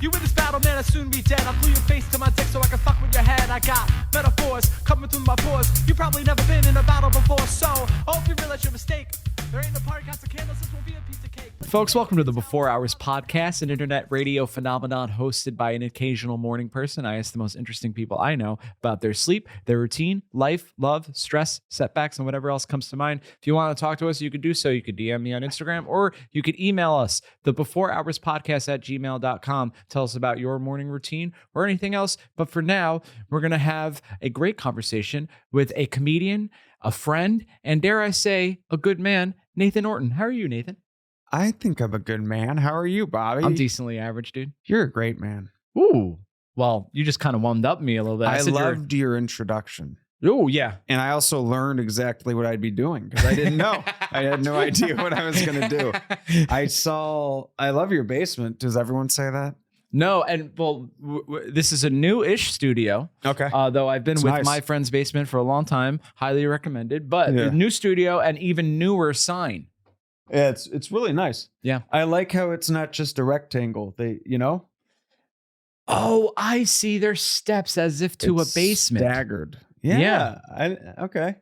You in this battle, man, I'll soon be dead. I'll glue your face to my dick so I can fuck with your head. I got metaphors coming through my pores. You probably never been in a battle before, so I hope you realize your mistake. There ain't no party, got some candles, this will be a piece of cake. Folks, welcome to the Before Hours podcast, an internet radio phenomenon hosted by an occasional morning person. I ask the most interesting people I know about their sleep, their routine, life, love, stress, setbacks, and whatever else comes to mind. If you want to talk to us, you could do so. You could DM me on Instagram, or you could email us, the Before Hours podcast at gmail.com. Tell us about your morning routine or anything else. But for now, we're going to have a great conversation with a comedian, a friend, and dare I say, a good man, Nathan Orton. How are you, Nathan? I think I'm a good man. How are you, Bobby? I'm decently average, dude. You're a great man. Ooh. Well, you just kind of warmed up me a little bit. I loved your introduction. Oh, yeah. And I also learned exactly what I'd be doing because I didn't know. I had no idea what I was going to do. I love your basement. Does everyone say that? No, and well, this is a new-ish studio. Okay. Though I've been with my friend's basement for a long time. Highly recommended. But the new studio and even newer sign. Yeah, it's really nice. Yeah. I like how it's not just a rectangle. Oh, I see. There's steps as if to a basement. Staggered. Yeah. Okay.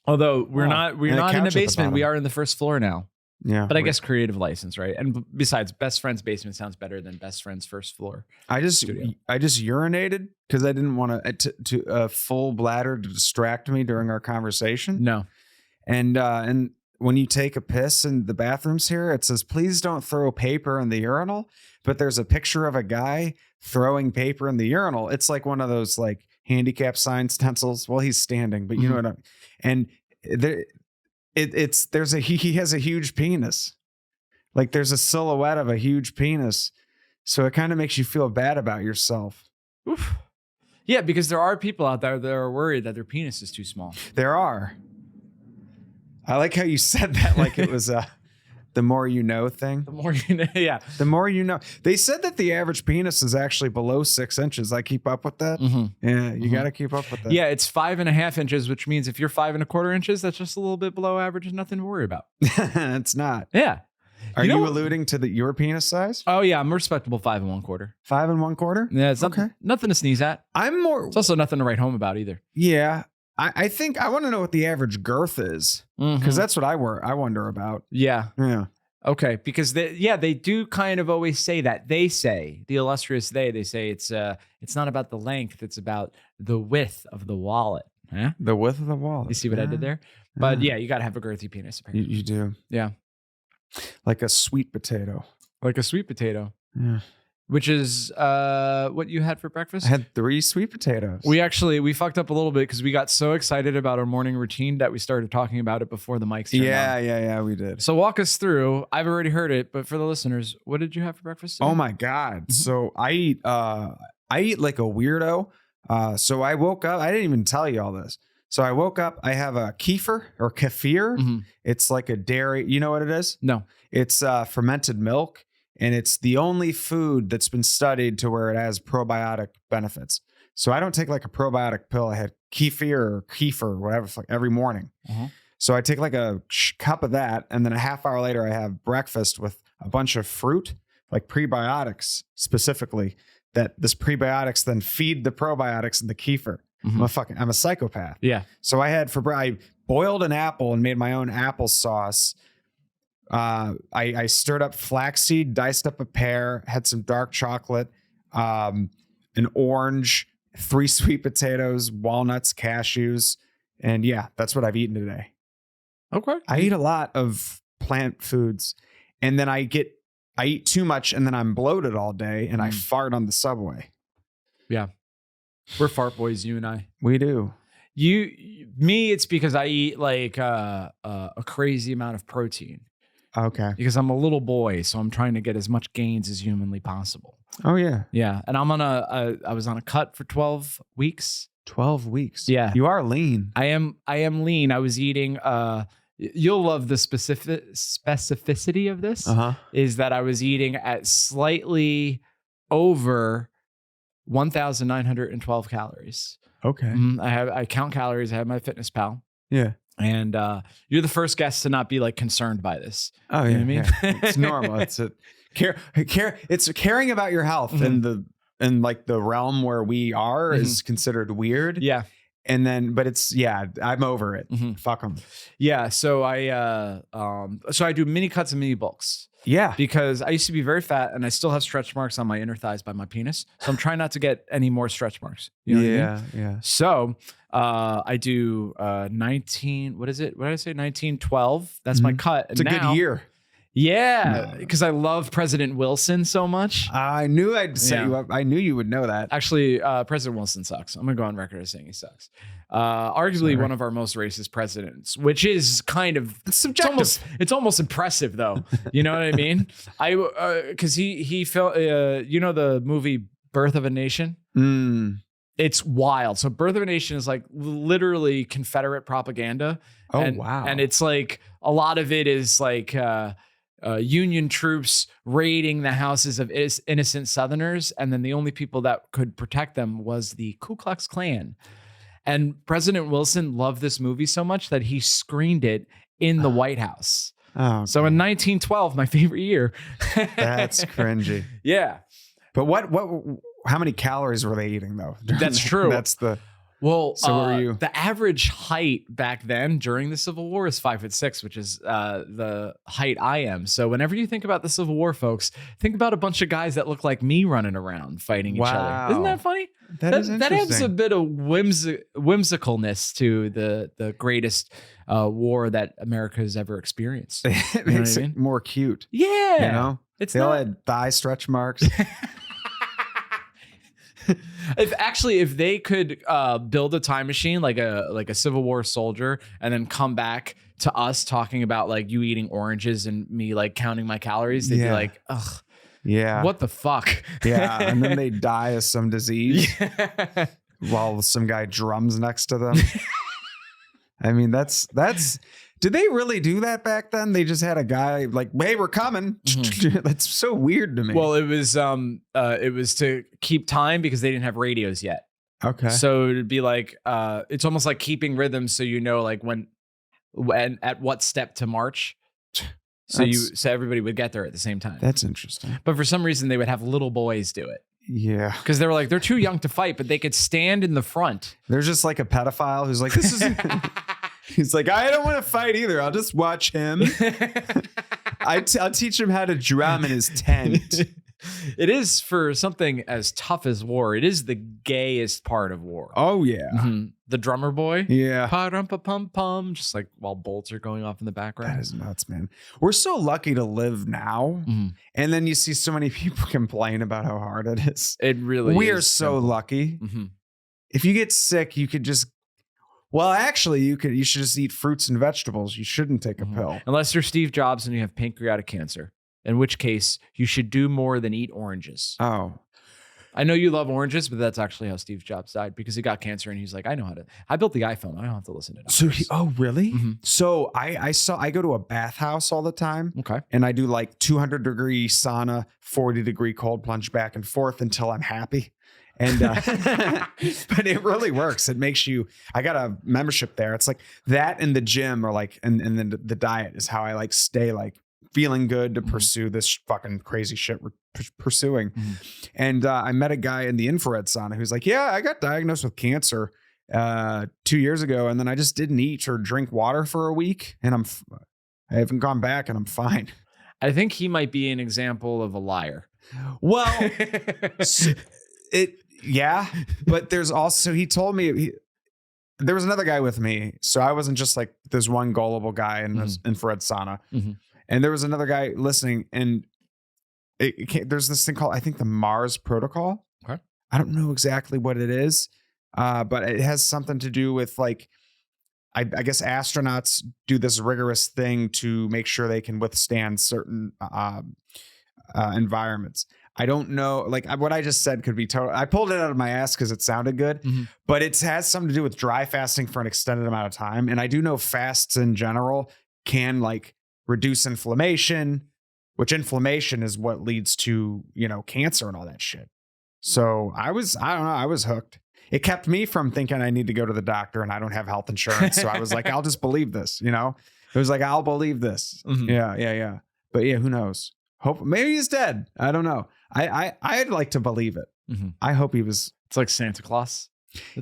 Although we're not in the basement. We are in the first floor now. Yeah. But I guess creative license, right? And besides, best friend's basement sounds better than best friend's first floor. I just studio. urinated because I didn't want to a full bladder to distract me during our conversation. No. And when you take a piss in the bathrooms here, it says, please don't throw paper in the urinal. But there's a picture of a guy throwing paper in the urinal. It's like one of those like handicap sign stencils. Well, he's standing, but you know what I mean? And he has a huge penis. Like there's a silhouette of a huge penis. So it kind of makes you feel bad about yourself. Oof. Yeah, because there are people out there that are worried that their penis is too small. There are. I like how you said that like it was the more you know thing. The more you know, yeah. The more you know. They said that the average penis is actually below 6 inches. I keep up with that. Mm-hmm. Yeah, you got to keep up with that. Yeah, it's 5.5 inches, which means if you're 5.25 inches, that's just a little bit below average. Nothing to worry about. It's not. Yeah. Are you alluding to your penis size? Oh yeah, I'm a respectable 5.25. 5.25? Yeah, it's nothing to sneeze at. It's also nothing to write home about either. Yeah. I think I want to know what the average girth is because that's what I wonder about. Yeah. Yeah. Okay. Because they do kind of always say that. They say, the illustrious they say it's not about the length. It's about the width of the wallet. Huh? The width of the wallet. You see what I did there? But yeah, you got to have a girthy penis. Apparently. You do. Yeah. Like a sweet potato. Like a sweet potato. Yeah. Which is what you had for breakfast? I had 3 sweet potatoes. We fucked up a little bit because we got so excited about our morning routine that we started talking about it before the mics turned on. Yeah, we did. So walk us through. I've already heard it, but for the listeners, what did you have for breakfast today? Oh my God. So I eat like a weirdo. So I woke up. I didn't even tell you all this. So I woke up. I have a kefir or kefir. Mm-hmm. It's like a dairy. You know what it is? No. It's fermented milk. And it's the only food that's been studied to where it has probiotic benefits. So I don't take like a probiotic pill. I had kefir, whatever, like every morning. Uh-huh. So I take like a cup of that. And then a half hour later, I have breakfast with a bunch of fruit, like prebiotics specifically, that this prebiotics then feed the probiotics in the kefir. Mm-hmm. I'm a psychopath. Yeah. So I boiled an apple and made my own applesauce. I stirred up flaxseed, diced up a pear, had some dark chocolate, an orange, 3 sweet potatoes, walnuts, cashews. And yeah, that's what I've eaten today. Okay. I eat a lot of plant foods and then I eat too much and then I'm bloated all day and I fart on the subway. Yeah. We're fart boys, you and I. We do. Me, it's because I eat like a crazy amount of protein. Okay. Because I'm a little boy, so I'm trying to get as much gains as humanly possible. Oh yeah. Yeah. And I was on a cut for 12 weeks. 12 weeks. Yeah. You are lean. I am lean. I was eating you'll love the specificity of this. Is that I was eating at slightly over 1,912 calories. Okay. I count calories. I have my MyFitnessPal. Yeah. And you're the first guest to not be like concerned by this. Oh, yeah. You know what I mean? Yeah. It's normal. It's It's caring about your health in like the realm where we are is considered weird. Yeah. And then, but I'm over it. Fuck them. Yeah. So I do mini cuts and mini bulks. Yeah. Because I used to be very fat and I still have stretch marks on my inner thighs by my penis. So I'm trying not to get any more stretch marks. You know what I mean? Yeah. So I do 19, what is it? What did I say? 1912. That's my cut. It's a good year. Yeah. Because I love President Wilson so much. I knew I'd set you up. I knew you would know that. Actually, President Wilson sucks. I'm going to go on record as saying he sucks. Arguably one of our most racist presidents, which is kind of subjective. It's almost impressive, though. You know what I mean? Because he felt, you know, the movie Birth of a Nation? It's wild. So Birth of a Nation is like literally Confederate propaganda. Wow. And it's like a lot of it is like Union troops raiding the houses of innocent Southerners. And then the only people that could protect them was the Ku Klux Klan. And President Wilson loved this movie so much that he screened it in the White House. Oh, okay. So in 1912, my favorite year. That's cringy. Yeah. But how many calories were they eating though? That's true. Well, so what were you? The average height back then during the Civil War is 5'6", which is the height I am. So whenever you think about the Civil War, folks, think about a bunch of guys that look like me running around fighting each other. Isn't that funny? That is interesting. That adds a bit of whimsicalness to the greatest war that America has ever experienced. It makes it more cute. Yeah. You know? They all had thigh stretch marks. If they could build a time machine like a Civil War soldier and then come back to us talking about like you eating oranges and me like counting my calories, they'd be like, ugh, yeah, what the fuck? Yeah, and then they die of some disease while some guy drums next to them. I mean, that's. Did they really do that back then? They just had a guy like, "Hey, we're coming." That's so weird to me. Well, it was to keep time because they didn't have radios yet. Okay. So it'd be like, it's almost like keeping rhythm, so you know, like when at what step to march. So everybody would get there at the same time. That's interesting. But for some reason, they would have little boys do it. Yeah. Because they were like, they're too young to fight, but they could stand in the front. There's just like a pedophile who's like, this isn't. He's like, I don't want to fight either. I'll just watch him. I'll teach him how to drum in his tent. It is, for something as tough as war, it is the gayest part of war. Oh, yeah. Mm-hmm. The drummer boy. Yeah. Pa-rum-pa-pum-pum, just like while bolts are going off in the background. That is nuts, man. We're so lucky to live now. Mm-hmm. And then you see so many people complain about how hard it is. It really We is are so lucky. Mm-hmm. If you get sick, you could just... Well, actually, you should just eat fruits and vegetables. You shouldn't take a pill. Unless you're Steve Jobs and you have pancreatic cancer, in which case you should do more than eat oranges. Oh. I know you love oranges, but that's actually how Steve Jobs died, because he got cancer and he's like, I built the iPhone. I don't have to listen to doctors. So really? Mm-hmm. So I go to a bathhouse all the time. Okay. And I do like 200-degree sauna, 40-degree cold plunge back and forth until I'm happy. And but it really works. It makes you. I got a membership there. It's like that, and the gym, or like, and then the diet is how I like stay like feeling good to pursue this fucking crazy shit we're pursuing. And I met a guy in the infrared sauna who's like, yeah, I got diagnosed with cancer 2 years ago, and then I just didn't eat or drink water for a week, and I haven't gone back, and I'm fine. I think he might be an example of a liar. Well, yeah, but there's also, he told me there was another guy with me. So I wasn't just like this one gullible guy in this infrared sauna. Mm-hmm. And there was another guy listening, and there's this thing called, I think, the Mars Protocol. Okay. I don't know exactly what it is, but it has something to do with like, I guess astronauts do this rigorous thing to make sure they can withstand certain environments. I don't know, like what I just said could be total. I pulled it out of my ass because it sounded good, but it has something to do with dry fasting for an extended amount of time. And I do know fasts in general can like reduce inflammation, which inflammation is what leads to, cancer and all that shit. So I don't know, I was hooked. It kept me from thinking I need to go to the doctor and I don't have health insurance. So I was like, I'll just believe this, It was like, I'll believe this. Mm-hmm. Yeah. But yeah, who knows? Hope maybe he's dead. I don't know. I'd like to believe it. Mm-hmm. I hope he was. It's like Santa Claus.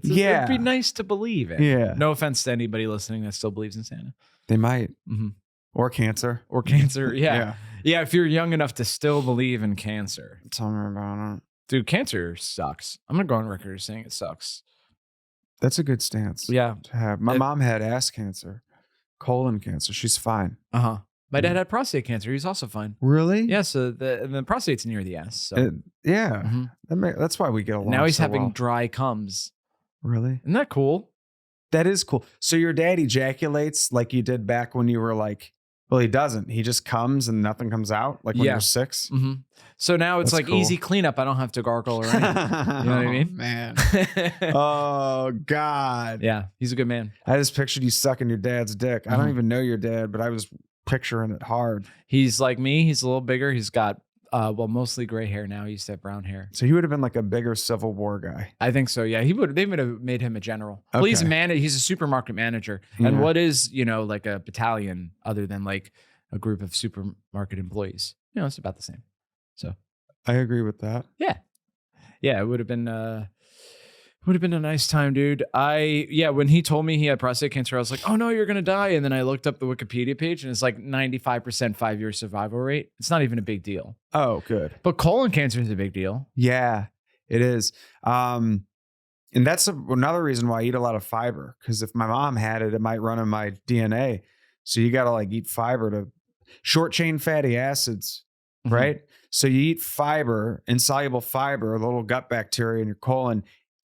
Yeah. It'd be nice to believe in. Yeah. No offense to anybody listening that still believes in Santa. They might. Mm-hmm. Or cancer. Or cancer. Yeah. Yeah. If you're young enough to still believe in cancer. Tell me about it. Dude, cancer sucks. I'm going to go on record as saying it sucks. That's a good stance. Yeah. To have. My mom had ass cancer, colon cancer. She's fine. Uh-huh. My dad had prostate cancer. He's also fine. Really? Yeah. So the prostate's near the ass. So. Yeah. Mm-hmm. That's why we get along. Now he's so having well. dry comes. Really? Isn't that cool? That is cool. So your dad ejaculates like you did back when you were like, well, he doesn't. He just comes and nothing comes out like when you're 6. Mm-hmm. So now it's That's like cool. easy cleanup. I don't have to gargle or anything. You know what I mean? Man. Oh, God. Yeah. He's a good man. I just pictured you sucking your dad's dick. I don't Mhm. even know your dad, but I was picturing it hard. He's like me. He's a little bigger. He's got, mostly gray hair now. He used to have brown hair. So he would have been like a bigger Civil War guy. I think so. Yeah. They would have made him a general. Well, he's Okay. he's a supermarket manager. Yeah. And what is, like a battalion other than like a group of supermarket employees? It's about the same. So I agree with that. yeah, it would have been a nice time, dude. When he told me he had prostate cancer, I was like, oh no, you're gonna die. And then I looked up the Wikipedia page and it's like 95% 5-year survival rate. It's not even a big deal. Oh, good. But colon cancer is a big deal. Yeah, it is. And that's another reason why I eat a lot of fiber. Because if my mom had it, it might run in my DNA. So you got to like eat fiber to short chain fatty acids, Mhm. right? So you eat fiber, insoluble fiber, a little gut bacteria in your colon,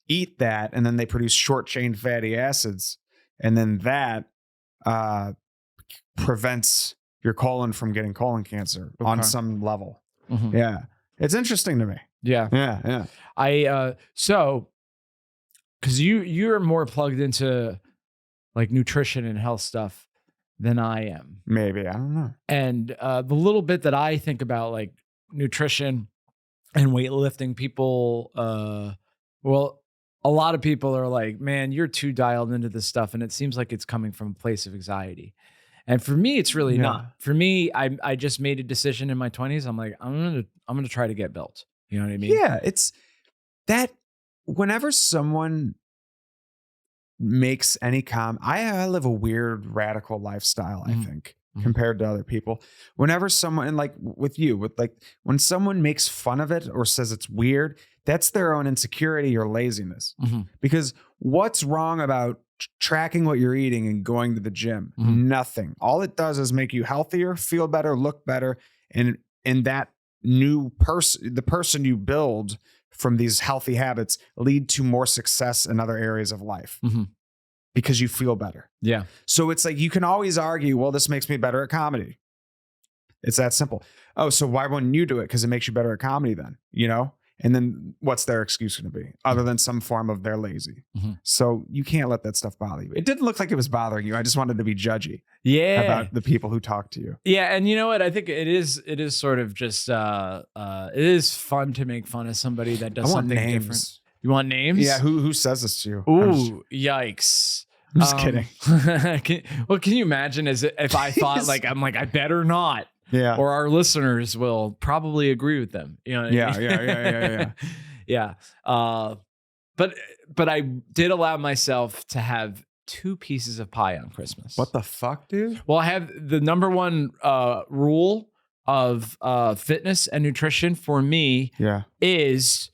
eat that, and then they produce short chain fatty acids. And then that prevents your colon from getting colon cancer on Okay. some level. Mhm. Yeah. It's interesting to me. Yeah. Yeah. So because you're more plugged into like nutrition and health stuff than I am. Maybe. I don't know. And the little bit that I think about like nutrition and weightlifting, people, a lot of people are like, man, you're too dialed into this stuff. And it seems like it's coming from a place of anxiety. And for me, it's really not. For me, I just made a decision in my 20s. I'm like, I'm gonna try to get built. You know what I mean? Yeah, it's that whenever someone makes any I live a weird radical lifestyle, I think, compared to other people. Whenever someone, and like with you, with like when someone makes fun of it or says it's weird, that's their own insecurity or laziness. Because what's wrong about tracking what you're eating and going to the gym? Nothing. All it does is make you healthier, feel better, look better, and that new person, the person you build from these healthy habits, lead to more success in other areas of life because you feel better. Yeah. So it's like you can always argue, well, this makes me better at comedy. It's that simple. Oh, so why wouldn't you do it? Because it makes you better at comedy then, And then what's their excuse going to be other than some form of they're lazy? So you can't let that stuff bother you. It didn't look like it was bothering you. I just wanted to be judgy about the people who talk to you. Yeah. And you know what? I think it is sort of just, it is fun to make fun of somebody that does something different. You want names? Yeah. Who says this to you? Ooh, yikes. I'm just kidding. Can you imagine if I thought I better not? Yeah. Or our listeners will probably agree with them. You know what I mean? Yeah. But I did allow myself to have 2 pieces of pie on Christmas. What the fuck, dude? Well, I have the number one rule of fitness and nutrition for me is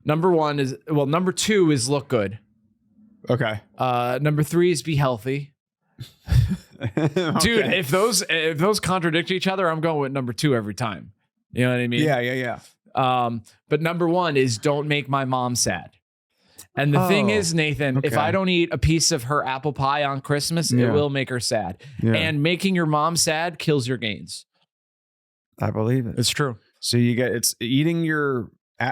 number 2 is look good. Okay. Number 3 is be healthy. Dude, if those contradict each other, I'm going with number 2 every time. You know what I mean? Yeah. But number 1 is don't make my mom sad. And the thing is, Nathan, if I don't eat a piece of her apple pie on Christmas, it will make her sad. Yeah. And making your mom sad kills your gains. I believe it. It's true. So it's eating your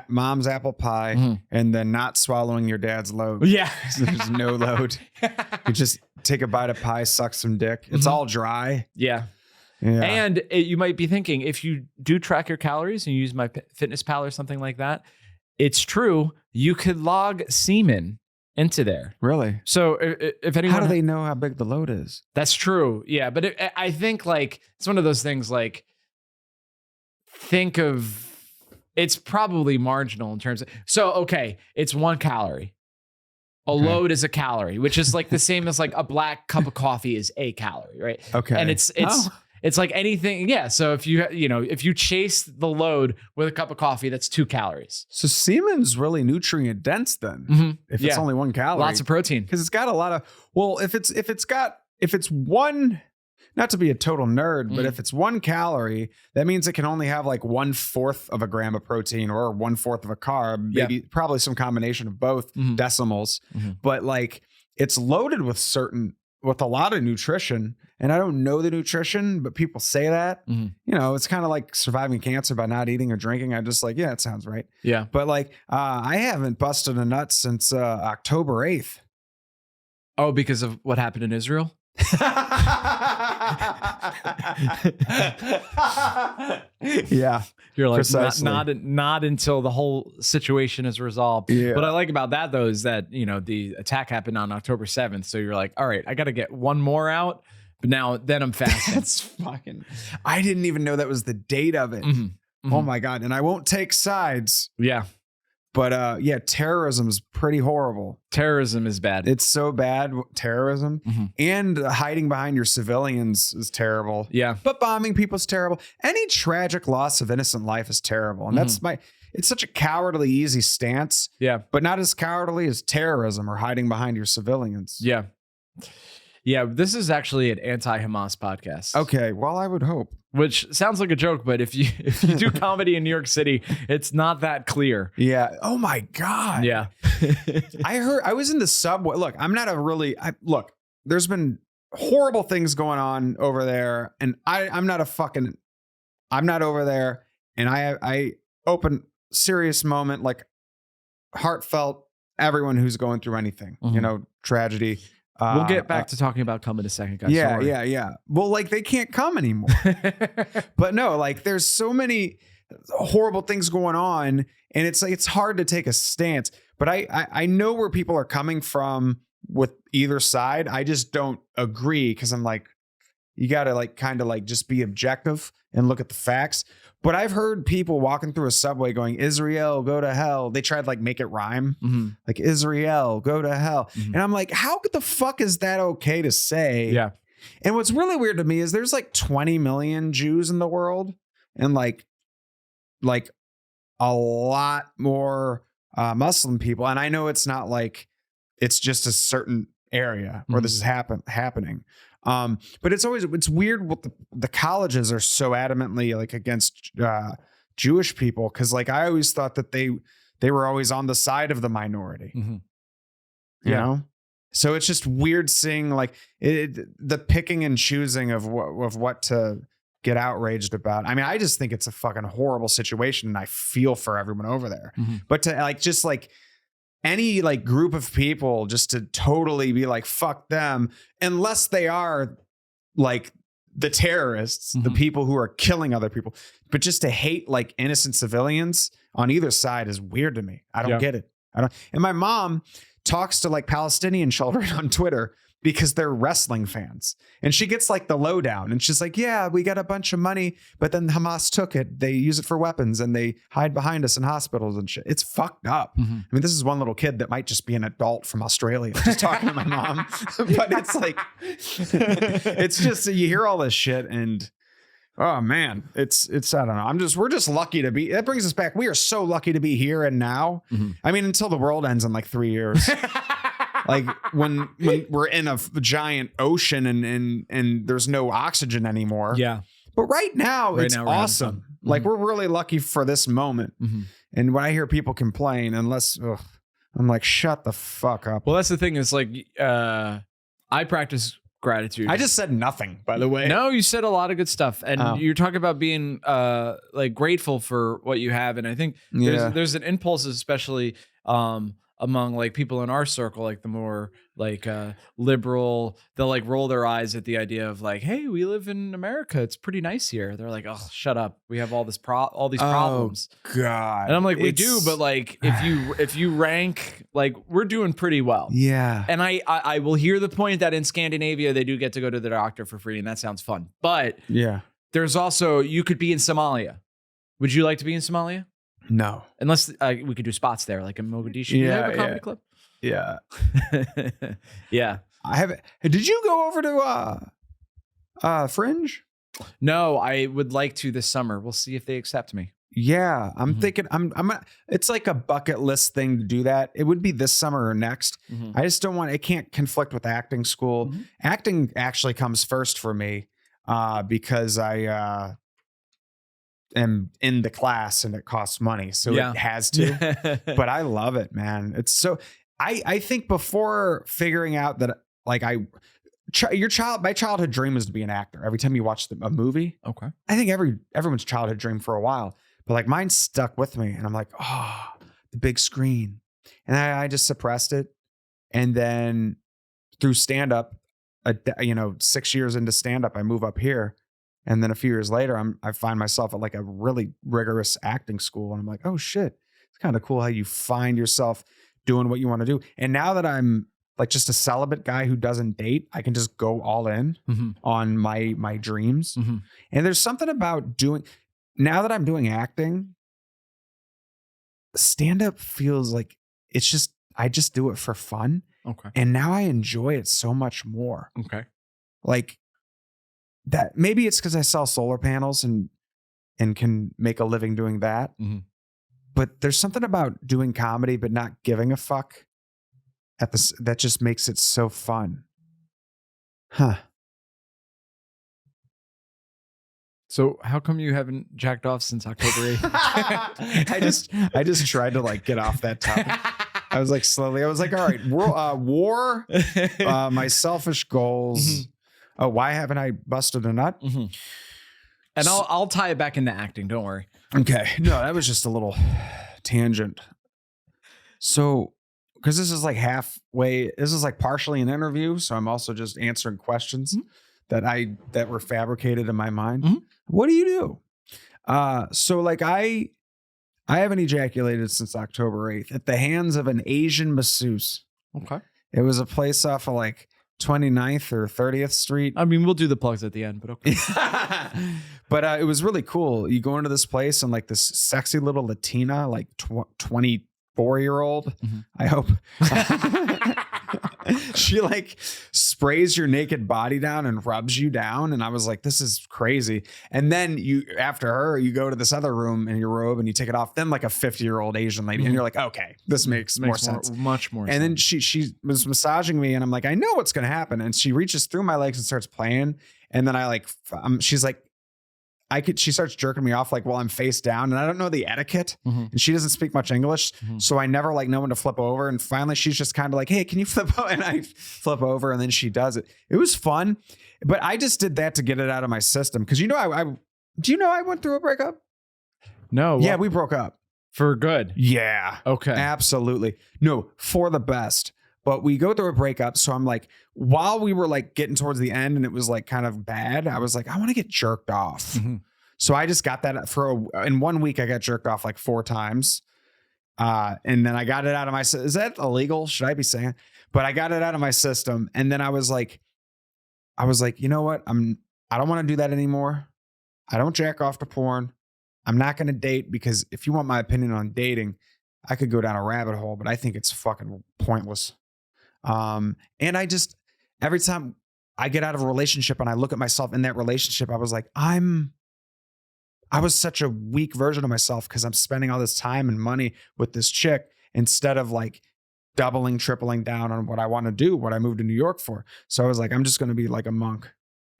mom's apple pie and then not swallowing your dad's load. Yeah. There's no load. You just take a bite of pie, suck some dick. It's all dry. Yeah. Yeah. And you might be thinking, if you do track your calories and you use my Fitness Pal or something like that, it's true. You could log semen into there. Really? So if anyone, how do they know how big the load is? That's true. Yeah. But I think it's one of those things think of it's probably marginal in terms of okay, it's 1 calorie. A load is a calorie, which is like the same as like a black cup of coffee is a calorie, right? Okay. And it's like anything. Yeah. So if you chase the load with a cup of coffee, that's 2 calories. So semen's really nutrient dense then. Mm-hmm. If it's only 1 calorie. Lots of protein. Because it's got a lot of, well, if it's one, not to be a total nerd, but if it's 1 calorie, that means it can only have like 1/4 of a gram of protein or 1/4 of a carb, maybe probably some combination of both decimals. But like it's loaded with a lot of nutrition. And I don't know the nutrition, but people say that, you know, it's kind of like surviving cancer by not eating or drinking. I just like, yeah, it sounds right. Yeah. But like, I haven't busted a nut since October 8th. Oh, because of what happened in Israel? Yeah. You're like, precisely. not until the whole situation is resolved. Yeah. What I like about that though is that, you know, the attack happened on October 7th. So you're like, all right, I got to get 1 more out. But then I'm fasting. That's fucking, I didn't even know that was the date of it. Oh my God. And I won't take sides. Yeah. But yeah, terrorism is pretty horrible. Terrorism is bad. It's so bad, terrorism. And hiding behind your civilians is terrible. Yeah. But bombing people is terrible. Any tragic loss of innocent life is terrible. And it's such a cowardly, easy stance. Yeah. But not as cowardly as terrorism or hiding behind your civilians. Yeah. Yeah. This is actually an anti-Hamas podcast. Okay. Well, I would hope. Which sounds like a joke, but if you do comedy in New York City, it's not that clear. Yeah. Oh my God. Yeah. I was in the subway. Look, look, there's been horrible things going on over there. And I'm not over there. And I open serious moment, like heartfelt, everyone who's going through anything, you know, tragedy. We'll get back to talking about come in a second, guys. Yeah. Well, like they can't come anymore. But no, like there's so many horrible things going on, and it's like it's hard to take a stance. But I know where people are coming from with either side. I just don't agree because I'm like, you got to like kind of like just be objective and look at the facts. But I've heard people walking through a subway going, Israel, go to hell. They tried to like make it rhyme. Like Israel, go to hell. And I'm like, how the fuck is that okay to say? Yeah. And what's really weird to me is there's like 20 million Jews in the world and like a lot more Muslim people. And I know it's not like, it's just a certain area where this is happening. But it's weird what the colleges are so adamantly like against Jewish people. Cause like, I always thought that they were always on the side of the minority, you know? So it's just weird seeing like the picking and choosing of what to get outraged about. I mean, I just think it's a fucking horrible situation and I feel for everyone over there, but to like, just like, any like group of people just to totally be like, fuck them, unless they are like the terrorists, the people who are killing other people, but just to hate like innocent civilians on either side is weird to me. I don't get it. And my mom talks to like Palestinian children on Twitter because they're wrestling fans. And she gets like the lowdown and she's like, yeah, we got a bunch of money, but then Hamas took it. They use it for weapons and they hide behind us in hospitals and shit. It's fucked up. I mean, this is one little kid that might just be an adult from Australia just talking to my mom. But it's like, it's just, you hear all this shit and oh man, it's, I don't know. We're just lucky to be, that brings us back. We are so lucky to be here and now. I mean, until the world ends in like 3 years. Like when we're in a giant ocean and there's no oxygen anymore. Yeah. But right now it's awesome. Like we're really lucky for this moment. And when I hear people complain, I'm like, shut the fuck up. Well, that's the thing is like, I practice gratitude. I just said nothing, by the way. No, you said a lot of good stuff. And you're talking about being like grateful for what you have. And I think there's an impulse, especially among like people in our circle, like the more like liberal, they'll like roll their eyes at the idea of like, hey, we live in America. It's pretty nice here. They're like, oh, shut up. We have all these problems. God. And I'm like, we do, but like if you rank, like we're doing pretty well. Yeah. And I will hear the point that in Scandinavia, they do get to go to the doctor for free. And that sounds fun. But yeah, there's also, you could be in Somalia. Would you like to be in Somalia? No. Unless we could do spots there, like in Mogadishu. Do you have a comedy club? Yeah. Yeah. I haven't. Did you go over to Fringe? No, I would like to this summer. We'll see if they accept me. Yeah, I'm thinking it's like a bucket list thing to do that. It would be this summer or next. I just don't want, it can't conflict with acting school. Acting actually comes first for me because I am in the class and it costs money. So it has to, but I love it, man. It's so, I think before figuring out that like my childhood dream is to be an actor. Every time you watch a movie, okay, I think everyone's childhood dream for a while, but like mine stuck with me, and I'm like, oh, the big screen, and I just suppressed it, and then through stand up, 6 years into stand up, I move up here, and then a few years later, I find myself at like a really rigorous acting school, and I'm like, oh shit, it's kind of cool how you find yourself doing what you want to do, and now that I'm like just a celibate guy who doesn't date, I can just go all in on my dreams. And there's something about now that I'm doing acting, stand up feels like I just do it for fun. Okay. And now I enjoy it so much more. Okay. Like that, maybe it's because I sell solar panels and can make a living doing that. But there's something about doing comedy, but not giving a fuck that just makes it so fun. Huh. So how come you haven't jacked off since October 8th? I just tried to like get off that topic. I was like all right, war, my selfish goals. Oh, why haven't I busted a nut? And I'll tie it back into acting. Don't worry. Okay. No, that was just a little tangent. So, because this is like partially an interview, so I'm also just answering questions that were fabricated in my mind. What do you do? So like I haven't ejaculated since October 8th at the hands of an Asian masseuse. Okay. It was a place off of like 29th or 30th Street. I mean, we'll do the plugs at the end, but okay. But it was really cool. You go into this place and like this sexy little Latina, like 24-year-old, I hope. She like sprays your naked body down and rubs you down. And I was like, this is crazy. And then after her, you go to this other room in your robe and you take it off. Then like a 50-year-old Asian lady. And you're like, okay, this makes more sense. Much more and sense. then she was massaging me and I'm like, I know what's going to happen. And she reaches through my legs and starts playing. And then she's like, she starts jerking me off like while I'm face down and I don't know the etiquette and she doesn't speak much English. So I never like know when to flip over. And finally she's just kind of like, hey, can you flip over? And I flip over and then she does it. It was fun, but I just did that to get it out of my system. Cause do you know I went through a breakup? No. Yeah, we broke up. For good. Yeah. Okay. Absolutely. No, for the best. But we go through a breakup. So I'm like, while we were like getting towards the end and it was like kind of bad, I was like, I want to get jerked off. So I just got that in 1 week. I got jerked off like 4 times. And then I got it out of my system. Is that illegal? Should I be saying? But I got it out of my system. And then I was like, you know what? I don't want to do that anymore. I don't jack off to porn. I'm not going to date because if you want my opinion on dating, I could go down a rabbit hole, but I think it's fucking pointless. And every time I get out of a relationship and I look at myself in that relationship, I was like, I was such a weak version of myself because I'm spending all this time and money with this chick instead of like doubling, tripling down on what I want to do, what I moved to New York for. So I was like, I'm just going to be like a monk.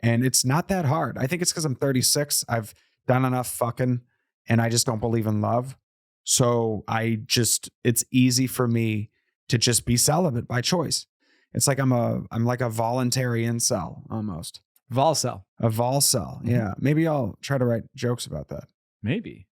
And it's not that hard. I think it's because I'm 36. I've done enough fucking and I just don't believe in love. So it's easy for me to just be celibate by choice. It's like I'm like a voluntary incel almost. Volcel. A volcel. Yeah. Maybe I'll try to write jokes about that. Maybe.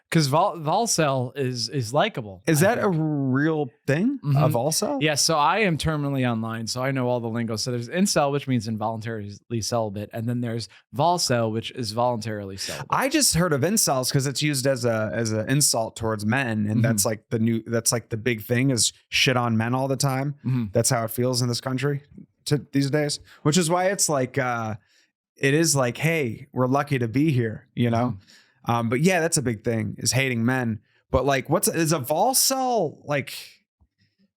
Because Volcel is likable. Is that a real thing? A Volcel? Yeah, so I am terminally online, so I know all the lingo. So there's incel, which means involuntarily celibate, and then there's Volcel, which is voluntarily celibate. I just heard of incels because it's used as an insult towards men, and that's like the big thing is shit on men all the time. That's how it feels in this country these days, which is why it's like it is like, hey, we're lucky to be here, you know. But yeah, that's a big thing, is hating men. But like, is a volcel, like,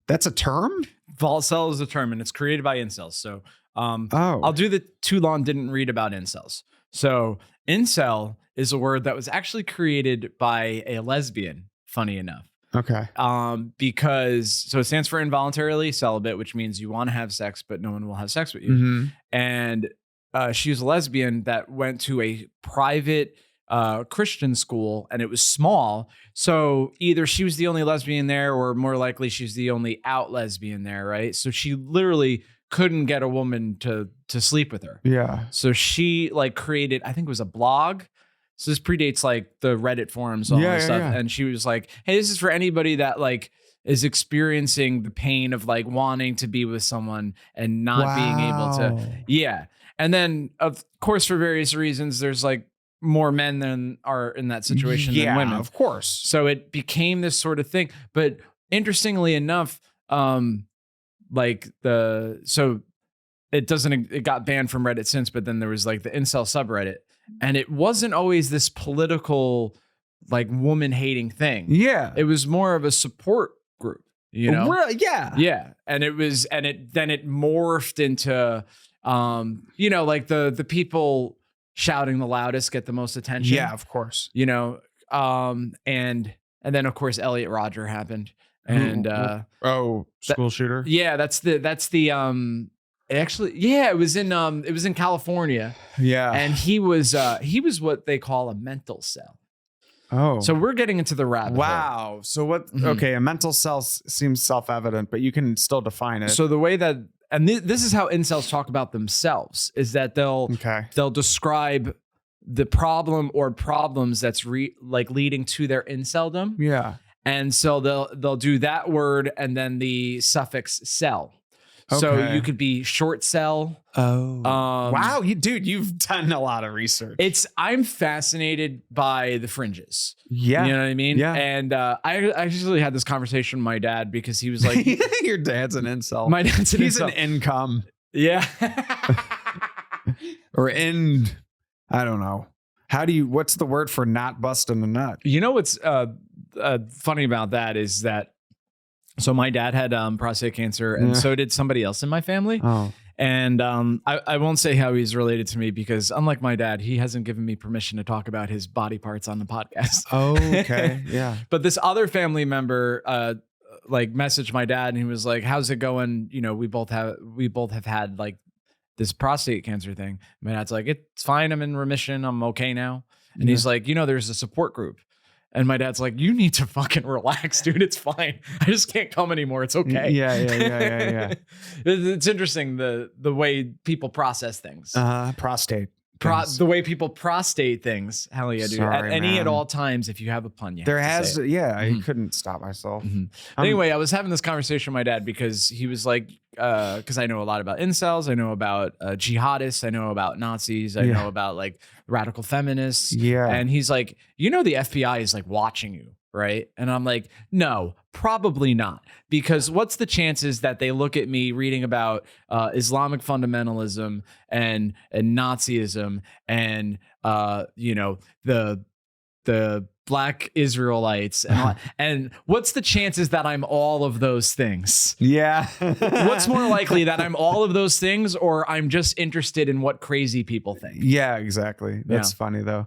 that's a term? Volcel is a term, and it's created by incels. So I'll do the too long didn't read about incels. So incel is a word that was actually created by a lesbian, funny enough. Okay. Because so it stands for involuntarily celibate, which means you want to have sex, but no one will have sex with you. Mm-hmm. And she was a lesbian that went to a private Christian school, and it was small. So either she was the only lesbian there, or more likely she's the only out lesbian there, right? So she literally couldn't get a woman to sleep with her. Yeah. So she like created, I think it was a blog. So this predates like the Reddit forums, all this stuff. And she was like, hey, this is for anybody that like is experiencing the pain of like wanting to be with someone and not being able to. Yeah. And then of course, for various reasons, there's like more men than are in that situation than women. Of course. So it became this sort of thing. But interestingly enough, it got banned from Reddit since, but then there was like the incel subreddit, and it wasn't always this political, like woman hating thing. Yeah. It was more of a support group, you know? Yeah. Yeah. And it morphed into, like the people shouting the loudest get the most attention. Yeah, of course. You know, and then of course Elliot Rodger happened. And school shooter. Yeah, that's the actually, yeah, it was in California. Yeah. And he was what they call a mental cell. Oh. So we're getting into the rabbit hole. Wow. So what okay, a mental cell seems self-evident, but you can still define it. So the way that this is how incels talk about themselves, is that they'll describe the problem or problems that's leading to their inceldom. Yeah. And so they'll do that word and then the suffix cell. Okay. So you could be short cell. Oh, wow, you've done a lot of research. I'm fascinated by the fringes. Yeah, you know what I mean. Yeah, and I actually had this conversation with my dad because he was like, "Your dad's an incel." My dad's an incel. He's an income. Yeah, or in. I don't know. What's the word for not busting a nut? You know what's funny about that is that. So my dad had prostate cancer, and so did somebody else in my family. Oh. And I won't say how he's related to me because unlike my dad, he hasn't given me permission to talk about his body parts on the podcast. Oh, okay. Yeah. But this other family member messaged my dad, and he was like, how's it going? You know, we both have had like this prostate cancer thing. My dad's like, it's fine. I'm in remission. I'm okay now. And he's like, there's a support group. And my dad's like, you need to fucking relax, dude. It's fine. I just can't come anymore. It's okay. Yeah. It's interesting the way people process things. Prostate. The way people prostate things. Hell yeah, dude. Sorry, at all times, if you have a pun, I couldn't stop myself. Anyway, I was having this conversation with my dad because he was like, because I know a lot about incels, I know about jihadists, I know about Nazis, I know about like radical feminists. Yeah. And he's like, the FBI is like watching you, right? And I'm like, no, probably not. Because what's the chances that they look at me reading about Islamic fundamentalism and Nazism and the Black Israelites and what's the chances that I'm all of those things? Yeah. What's more likely, that I'm all of those things, or I'm just interested in what crazy people think? Yeah, exactly. That's funny though.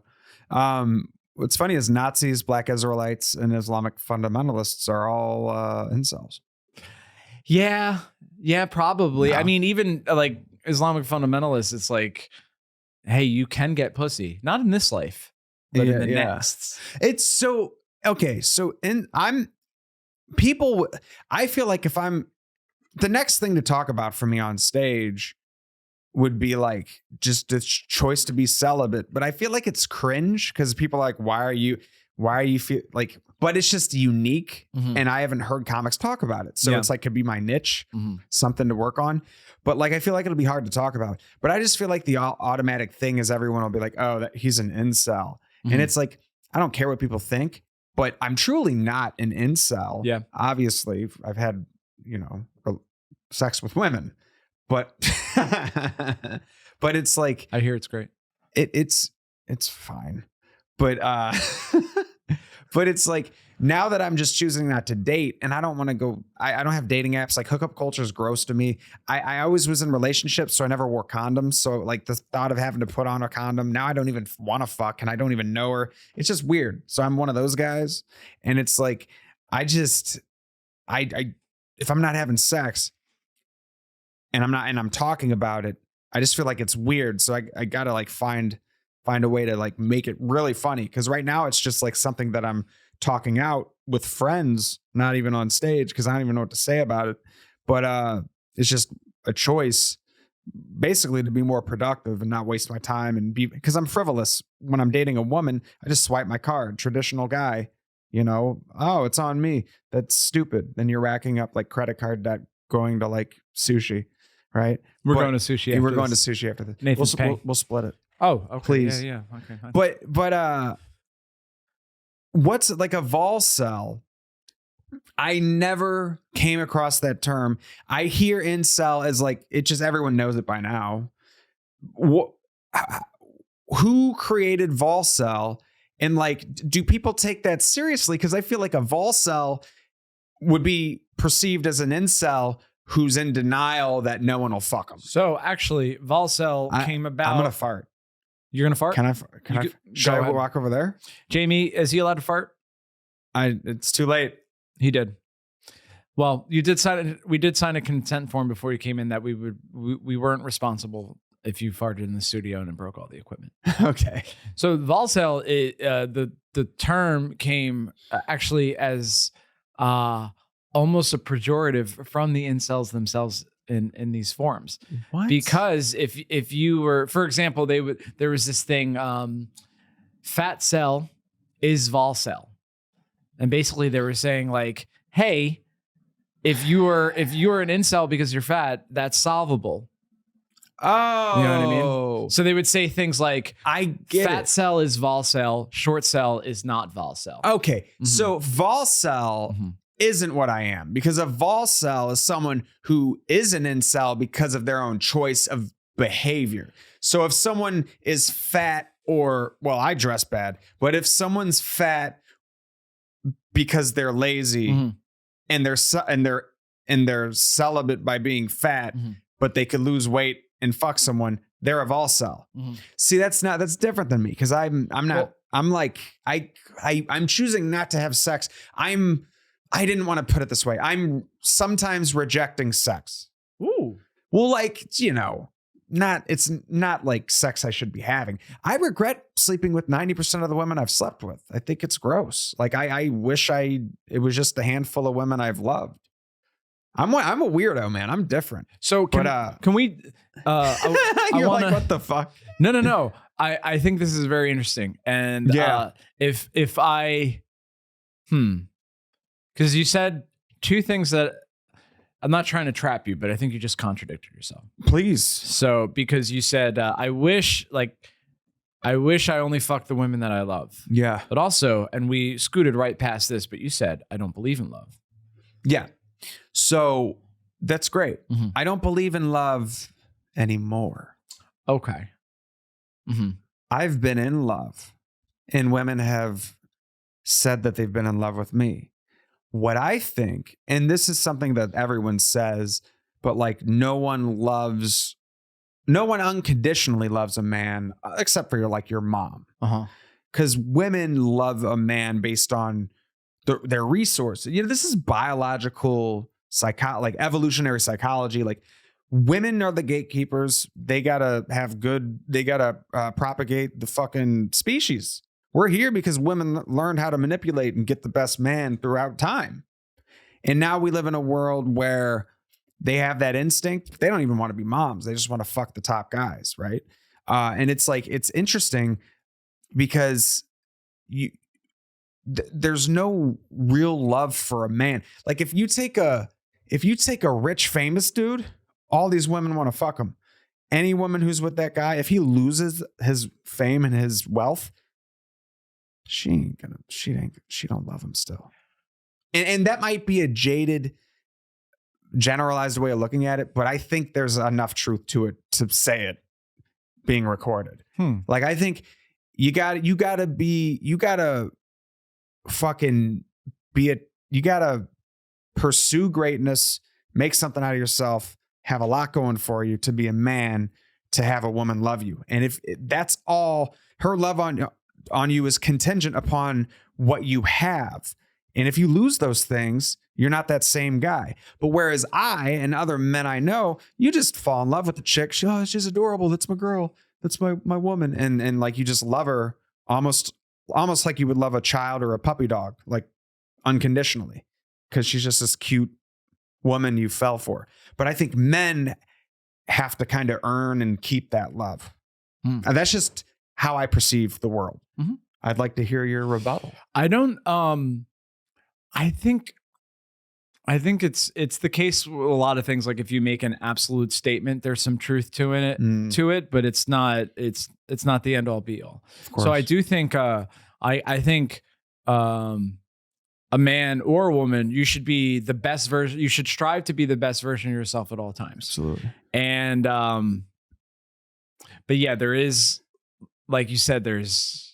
What's funny is Nazis, Black Israelites, and Islamic fundamentalists are all incels. Yeah, probably. No. I mean, even like Islamic fundamentalists, it's like, hey, you can get pussy, not in this life, but in the next. It's so okay. So I feel like if I'm the next thing to talk about for me on stage would be like just the choice to be celibate, but I feel like it's cringe because people are like, why are you feel like, but it's just unique. And I haven't heard comics talk about it. So it's like, could be my niche, something to work on. But like, I feel like it'll be hard to talk about, but I just feel like the automatic thing is everyone will be like, oh, he's an incel. And it's like, I don't care what people think, but I'm truly not an incel. Yeah. Obviously I've had, sex with women, but, but it's like, I hear it's great. It's fine. but but it's like now that I'm just choosing not to date and I don't want to go, I don't have dating apps. Like hookup culture is gross to me. I always was in relationships, so I never wore condoms. So like the thought of having to put on a condom, now I don't even want to fuck and I don't even know her. It's just weird. So I'm one of those guys. And it's like, I if I'm not having sex and I'm talking about it, I just feel like it's weird. So I gotta like find a way to like make it really funny. Cause right now it's just like something that I'm talking out with friends, not even on stage, because I don't even know what to say about it. But it's just a choice basically to be more productive and not waste my time and be, because I'm frivolous. When I'm dating a woman, I just swipe my card, traditional guy, you know, oh, it's on me. That's stupid. Then you're racking up like credit card debt going to like sushi, right? We're going to sushi. We're going to sushi after this. Nathan's paying. We'll split it. Oh, okay. Please. Yeah. Okay. But what's like a vol cell? I never came across that term. I hear incel as like, it just, everyone knows it by now. Who created vol cell? And like, do people take that seriously? Because I feel like a vol cell would be perceived as an incel who's in denial that no one will fuck them. So actually, vol cell came about. I'm gonna fart. You're gonna fart? Can I? Should I walk over there? Jamie, is he allowed to fart? It's too late. He did. Well, we did sign a consent form before you came in that we weren't responsible if you farted in the studio and it broke all the equipment. Okay. So Volcel, the term came actually as almost a pejorative from the incels themselves in these forums. What? Because if you were, for example, there was this thing, fat cell is Volcel. And basically they were saying like, hey, if you were an incel because you're fat, that's solvable. Oh, you know what I mean? So they would say things like, I get fat it. cell is vol cell, short cell is not vol cell. Okay. So vol cell isn't what I am, because a vol cell is someone who is an incel because of their own choice of behavior. So if someone is fat well, I dress bad, but if someone's fat because they're lazy and they're celibate by being fat, but they could lose weight and fuck someone, they're a vol cell. See, that's different than me, because I'm choosing not to have sex. I didn't want to put it this way. I'm sometimes rejecting sex. Ooh. Well, like, you know, it's not like sex I should be having. I regret sleeping with 90% of the women I've slept with. I think it's gross. Like I wish it was just a handful of women I've loved. I'm a weirdo, man. I'm different. So can we? You're like, what the fuck? No. I think this is very interesting. And if I, because you said two things that I'm not trying to trap you, but I think you just contradicted yourself. Please. So because you said I wish I only fucked the women that I love. Yeah. But also, and we scooted right past this, but you said I don't believe in love. Yeah. So that's great. I don't believe in love anymore. Okay. I've been in love, and women have said that they've been in love with me. What I think, and this is something that everyone says, but like no one unconditionally loves a man except for your mom. Because women love a man based on their resources. You know, this is biological like evolutionary psychology. Like, women are the gatekeepers. They gotta propagate the fucking species. We're here because women learned how to manipulate and get the best man throughout time. And now we live in a world where they have that instinct. They don't even want to be moms. They just want to fuck the top guys, right? And it's like, it's interesting because there's no real love for a man. Like if you take a rich, famous dude, all these women want to fuck him. Any woman who's with that guy, if he loses his fame and his wealth, she don't love him still. And that might be a jaded, generalized way of looking at it, but I think there's enough truth to it to say it being recorded. Like, I think you gotta fucking you gotta pursue greatness, make something out of yourself, have a lot going for you to be a man, to have a woman love you. And if that's all, her love on you is contingent upon what you have. And if you lose those things, you're not that same guy. But whereas I and other men I know, you just fall in love with the chick. She's adorable. That's my girl. That's my woman. And like, you just love her almost like you would love a child or a puppy dog, like unconditionally, because she's just this cute woman you fell for. But I think men have to kind of earn and keep that love. And that's just how I perceive the world. Mm-hmm. I'd like to hear your rebuttal. I don't, I think it's the case with a lot of things. Like if you make an absolute statement, there's some truth to it, but it's not the end all be all. So I do think, I think, a man or a woman, you should be the best version. You should strive to be the best version of yourself at all times. Absolutely. And, but yeah, there is, like you said, there's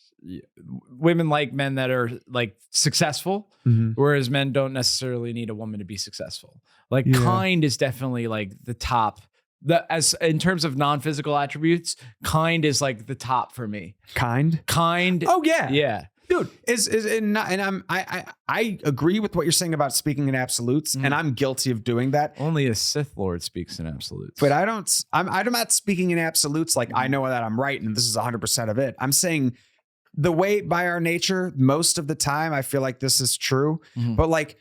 women like men that are like successful, whereas men don't necessarily need a woman to be successful. Like kind is definitely like the top. As in terms of non-physical attributes, kind is like the top for me. Kind. Oh yeah. Yeah. Dude, I agree with what you're saying about speaking in absolutes, and I'm guilty of doing that. Only a Sith Lord speaks in absolutes. But I'm not speaking in absolutes like I know that I'm right and this is 100% of it. I'm saying the way by our nature, most of the time, I feel like this is true. But like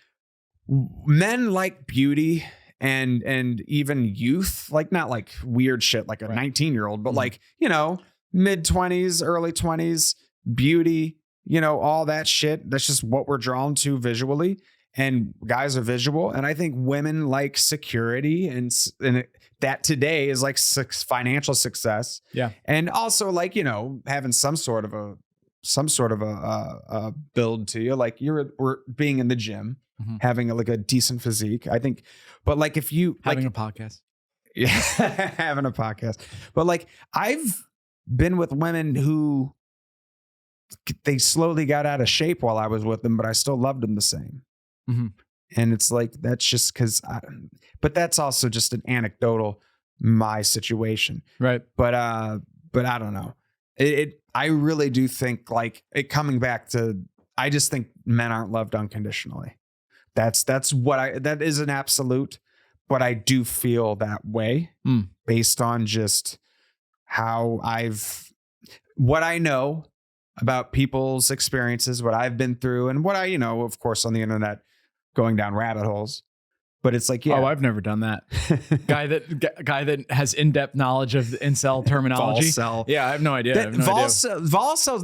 men like beauty and even youth, like not like weird shit like a 19-year-old, but like, you know, mid-20s, early 20s, beauty, you know, all that shit. That's just what we're drawn to visually, and guys are visual. And I think women like security, and that today is like financial success. Yeah. And also like, you know, having some sort of a build to you, like we're being in the gym, having like a decent physique, I think. But like if you having a podcast, yeah, having a podcast, but like I've been with women who they slowly got out of shape while I was with them, but I still loved them the same. And it's like, that's just because but that's also just an anecdotal, my situation. Right. But I don't know. I really do think like it coming back to, I just think men aren't loved unconditionally. That's what that is an absolute, but I do feel that way based on just how what I know about people's experiences, what I've been through, and what I, you know, of course, on the internet, going down rabbit holes. But it's like, yeah. Oh, I've never done that. guy that has in-depth knowledge of the incel terminology. Volcel. Yeah, I have no idea. Volcels,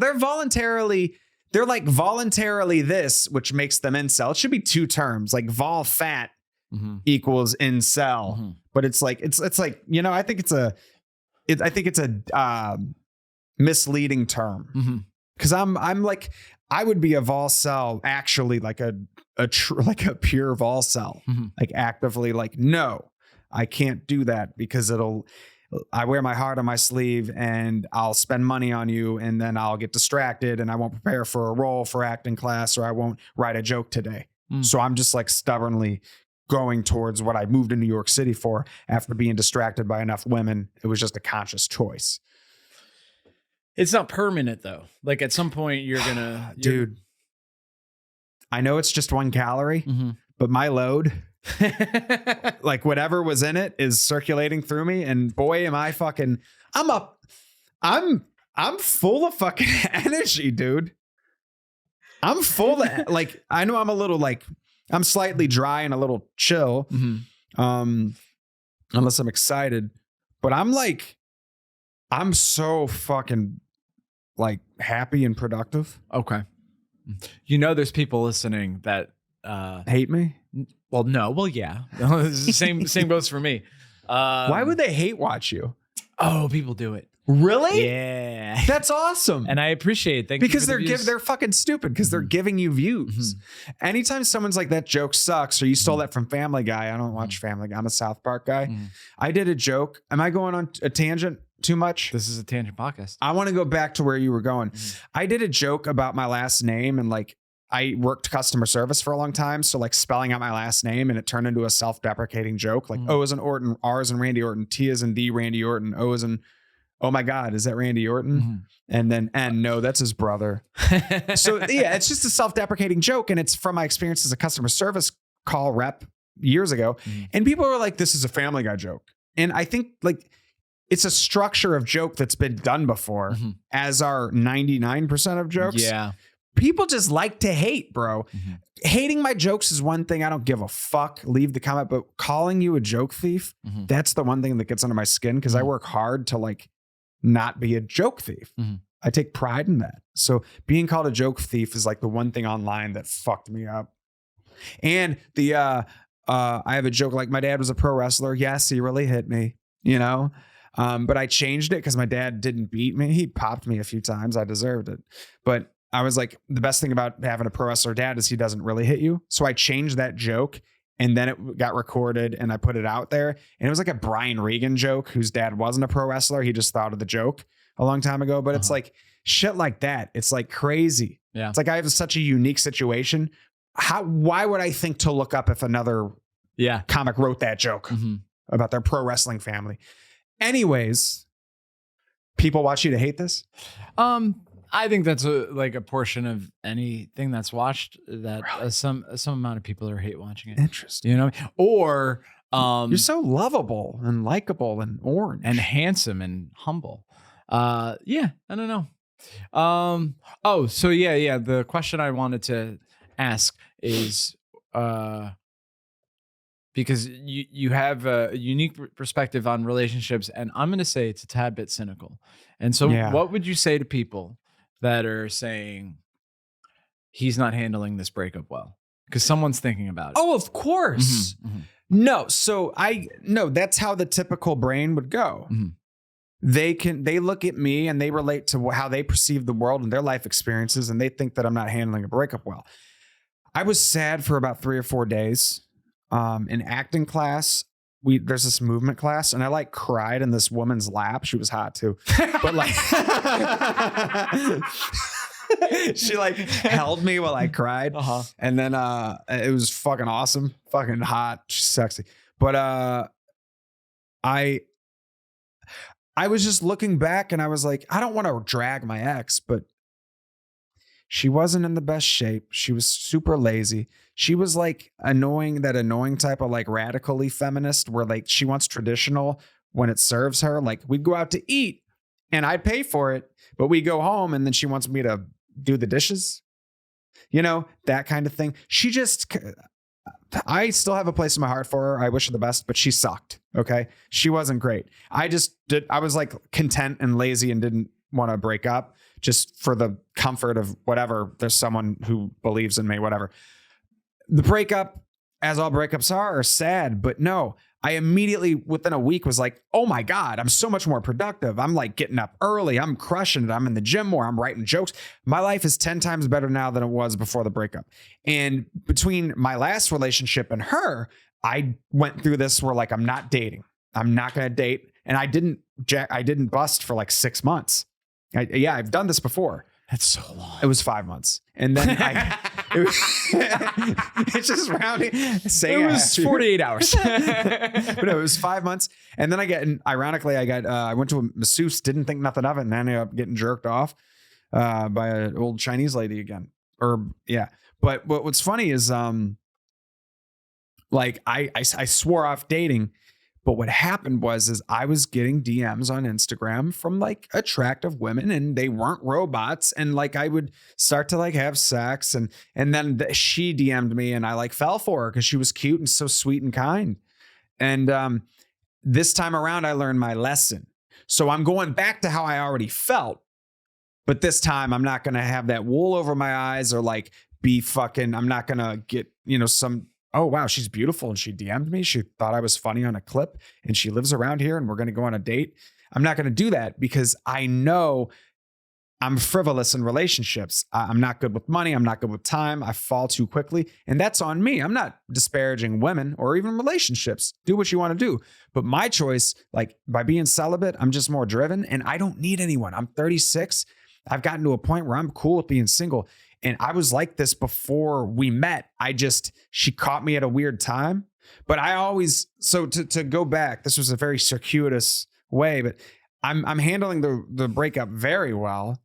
they're like voluntarily this, which makes them incel. It should be two terms, like vol fat equals incel. But it's like, you know, I think it's a misleading term. Because I'm like, I would be a Volcel actually like a pure Volcel, like actively like, no, I can't do that because I wear my heart on my sleeve and I'll spend money on you and then I'll get distracted and I won't prepare for a role for acting class, or I won't write a joke today. So I'm just like stubbornly going towards what I moved to New York City for after being distracted by enough women. It was just a conscious choice. It's not permanent though. Like at some point dude, I know it's just 1 calorie, but my load, like whatever was in it is circulating through me. And boy, am I fucking, I'm full of fucking energy, dude. I'm full of like, I know I'm a little like, I'm slightly dry and a little chill. Unless I'm excited, but I'm so fucking like happy and productive. Okay. You know, there's people listening that hate me. Well, no. Well, yeah. Same goes for me. Why would they hate watch you? Oh, people do it. Really? Yeah. That's awesome. And I appreciate it. Because they're fucking stupid because they're giving you views. Anytime someone's like, that joke sucks, or you stole that from Family Guy. I don't watch Family Guy. I'm a South Park guy. I did a joke. Am I going on a tangent? too much. This is a tangent podcast. I want to go back to where you were going. I did a joke about my last name, and like I worked customer service for a long time. So like spelling out my last name, and it turned into a self-deprecating joke. Like O is in Orton, R is in Randy Orton, T is in the Randy Orton, O is in, oh my God, is that Randy Orton? And then N, no, that's his brother. So yeah, it's just a self-deprecating joke. And it's from my experience as a customer service call rep years ago. And people were like, this is a Family Guy joke. And I think like it's a structure of joke that's been done before, as are 99% of jokes. Yeah. People just like to hate, bro. Hating my jokes is one thing. I don't give a fuck. Leave the comment. But calling you a joke thief, that's the one thing that gets under my skin, because I work hard to like not be a joke thief. I take pride in that. So being called a joke thief is like the one thing online that fucked me up. And the I have a joke like, my dad was a pro wrestler. Yes, he really hit me, you know. But I changed it because my dad didn't beat me. He popped me a few times. I deserved it. But I was like, the best thing about having a pro wrestler dad is he doesn't really hit you. So I changed that joke, and then it got recorded and I put it out there. And it was like a Brian Regan joke, whose dad wasn't a pro wrestler. He just thought of the joke a long time ago. But it's like shit like that. It's like crazy. Yeah. It's like I have such a unique situation. Why would I think to look up if another comic wrote that joke about their pro wrestling family? Anyways, people want you to hate this? I think that's like a portion of anything that's watched, that some amount of people are hate watching it. Interesting. You know, or you're so lovable and likable and orange and handsome and humble. Yeah, I don't know. So yeah. The question I wanted to ask is, because you have a unique perspective on relationships, and I'm going to say it's a tad bit cynical. And so what would you say to people that are saying he's not handling this breakup well? Because someone's thinking about it. Oh, of course. No. So that's how the typical brain would go. They look at me and they relate to how they perceive the world and their life experiences, and they think that I'm not handling a breakup well. I was sad for about 3 or 4 days. In acting class, there's this movement class, and I like cried in this woman's lap. She was hot too, but like she like held me while I cried, and then it was fucking awesome, fucking hot, she's sexy. But I was just looking back, and I was like, I don't want to drag my ex, but she wasn't in the best shape. She was super lazy. She was like that annoying type of like radically feminist, where like she wants traditional when it serves her. Like we'd go out to eat and I'd pay for it, but we go home and then she wants me to do the dishes, you know, that kind of thing. I still have a place in my heart for her. I wish her the best, but she sucked. Okay. She wasn't great. I was like content and lazy and didn't want to break up just for the comfort of whatever. There's someone who believes in me, whatever. The breakup, as all breakups are sad, but no, I immediately within a week was like, oh my God, I'm so much more productive. I'm like getting up early. I'm crushing it. I'm in the gym more. I'm writing jokes. My life is 10 times better now than it was before the breakup. And between my last relationship and her, I went through this where like, I'm not dating. I'm not going to date. And I didn't bust for like 6 months. I've done this before. That's so long. It was 5 months. And then it's just rounding. It was 48 hours. But no, it was 5 months. And then I went to a masseuse, didn't think nothing of it. And then I ended up getting jerked off by an old Chinese lady again. But what's funny is like I swore off dating. But what happened was I was getting DMs on Instagram from like attractive women, and they weren't robots. And like I would start to like have sex, and then she DM'd me, and I like fell for her because she was cute and so sweet and kind. And this time around, I learned my lesson. So I'm going back to how I already felt, but this time I'm not going to have that wool over my eyes or like I'm not going to get, oh, wow, she's beautiful and she DM'd me. She thought I was funny on a clip and she lives around here and we're going to go on a date. I'm not going to do that because I know I'm frivolous in relationships. I'm not good with money. I'm not good with time. I fall too quickly. And that's on me. I'm not disparaging women or even relationships. Do what you want to do. But my choice, like by being celibate, I'm just more driven and I don't need anyone. I'm 36. I've gotten to a point where I'm cool with being single. And I was like this before we met. She caught me at a weird time. But I always, so to go back, this was a very circuitous way, but I'm handling the breakup very well.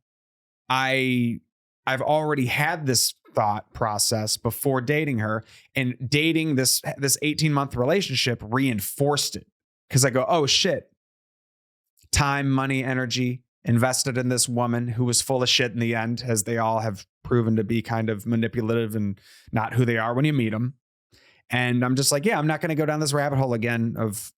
I've already had this thought process before dating her, and dating this 18-month relationship reinforced it. Cause I go, oh shit, time, money, energy invested in this woman who was full of shit in the end, as they all have proven to be kind of manipulative and not who they are when you meet them. And I'm just like, yeah, I'm not going to go down this rabbit hole again of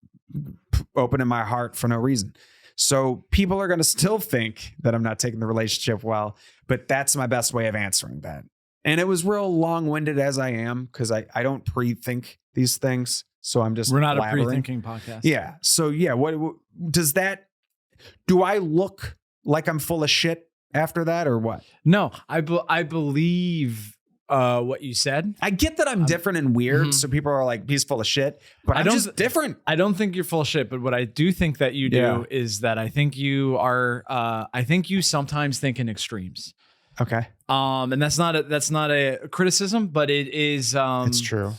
opening my heart for no reason. So people are going to still think that I'm not taking the relationship well, but that's my best way of answering that. And it was real long-winded as I am, because I don't pre-think these things. So I'm just We're not blabbering. a pre-thinking podcast. Yeah. So yeah, what does that, do I look like I'm full of shit after that or what? No, I believe what you said. I get that I'm different and weird. So people are like, he's full of shit, but I'm just different. I don't think you're full of shit, but what I do think that you do is that I think you are, I think you sometimes think in extremes. Okay. And that's not a criticism, but it is, It's true.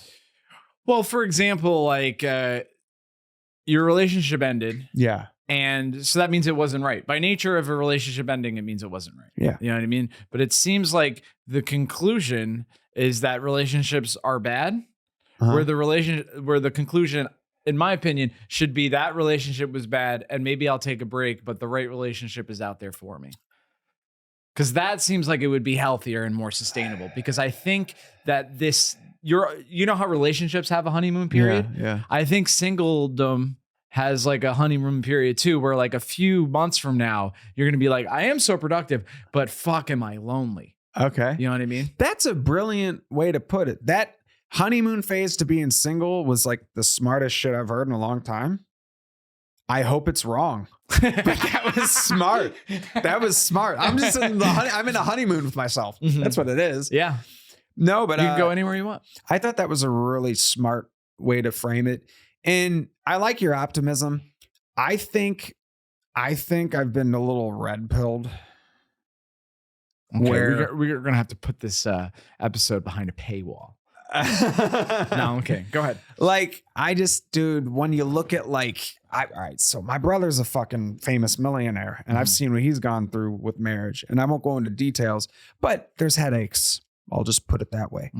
Well, for example, like, your relationship ended. Yeah. And so that means it wasn't right. By nature of a relationship ending, it means it wasn't right. Yeah. You know what I mean? But it seems like the conclusion is that relationships are bad, where the conclusion, in my opinion, should be that relationship was bad and maybe I'll take a break, but the right relationship is out there for me. Because that seems like it would be healthier and more sustainable. Because I think that you know how relationships have a honeymoon period? Yeah. I think singledom has like a honeymoon period too, where like a few months from now, you're going to be like, I am so productive, but fuck, am I lonely? Okay. You know what I mean? That's a brilliant way to put it. That honeymoon phase to being single was like the smartest shit I've heard in a long time. I hope it's wrong. But that was smart. That was smart. I'm just I'm in a honeymoon with myself. Mm-hmm. That's what it is. Yeah. No, but You can go anywhere you want. I thought that was a really smart way to frame it. And I like your optimism. I think I've been a little red pilled. Okay, Where we're going to have to put this episode behind a paywall. No, okay, go ahead. Like, dude, when you look at all right, so my brother's a fucking famous millionaire, and I've seen what he's gone through with marriage, and I won't go into details, but there's headaches. I'll just put it that way.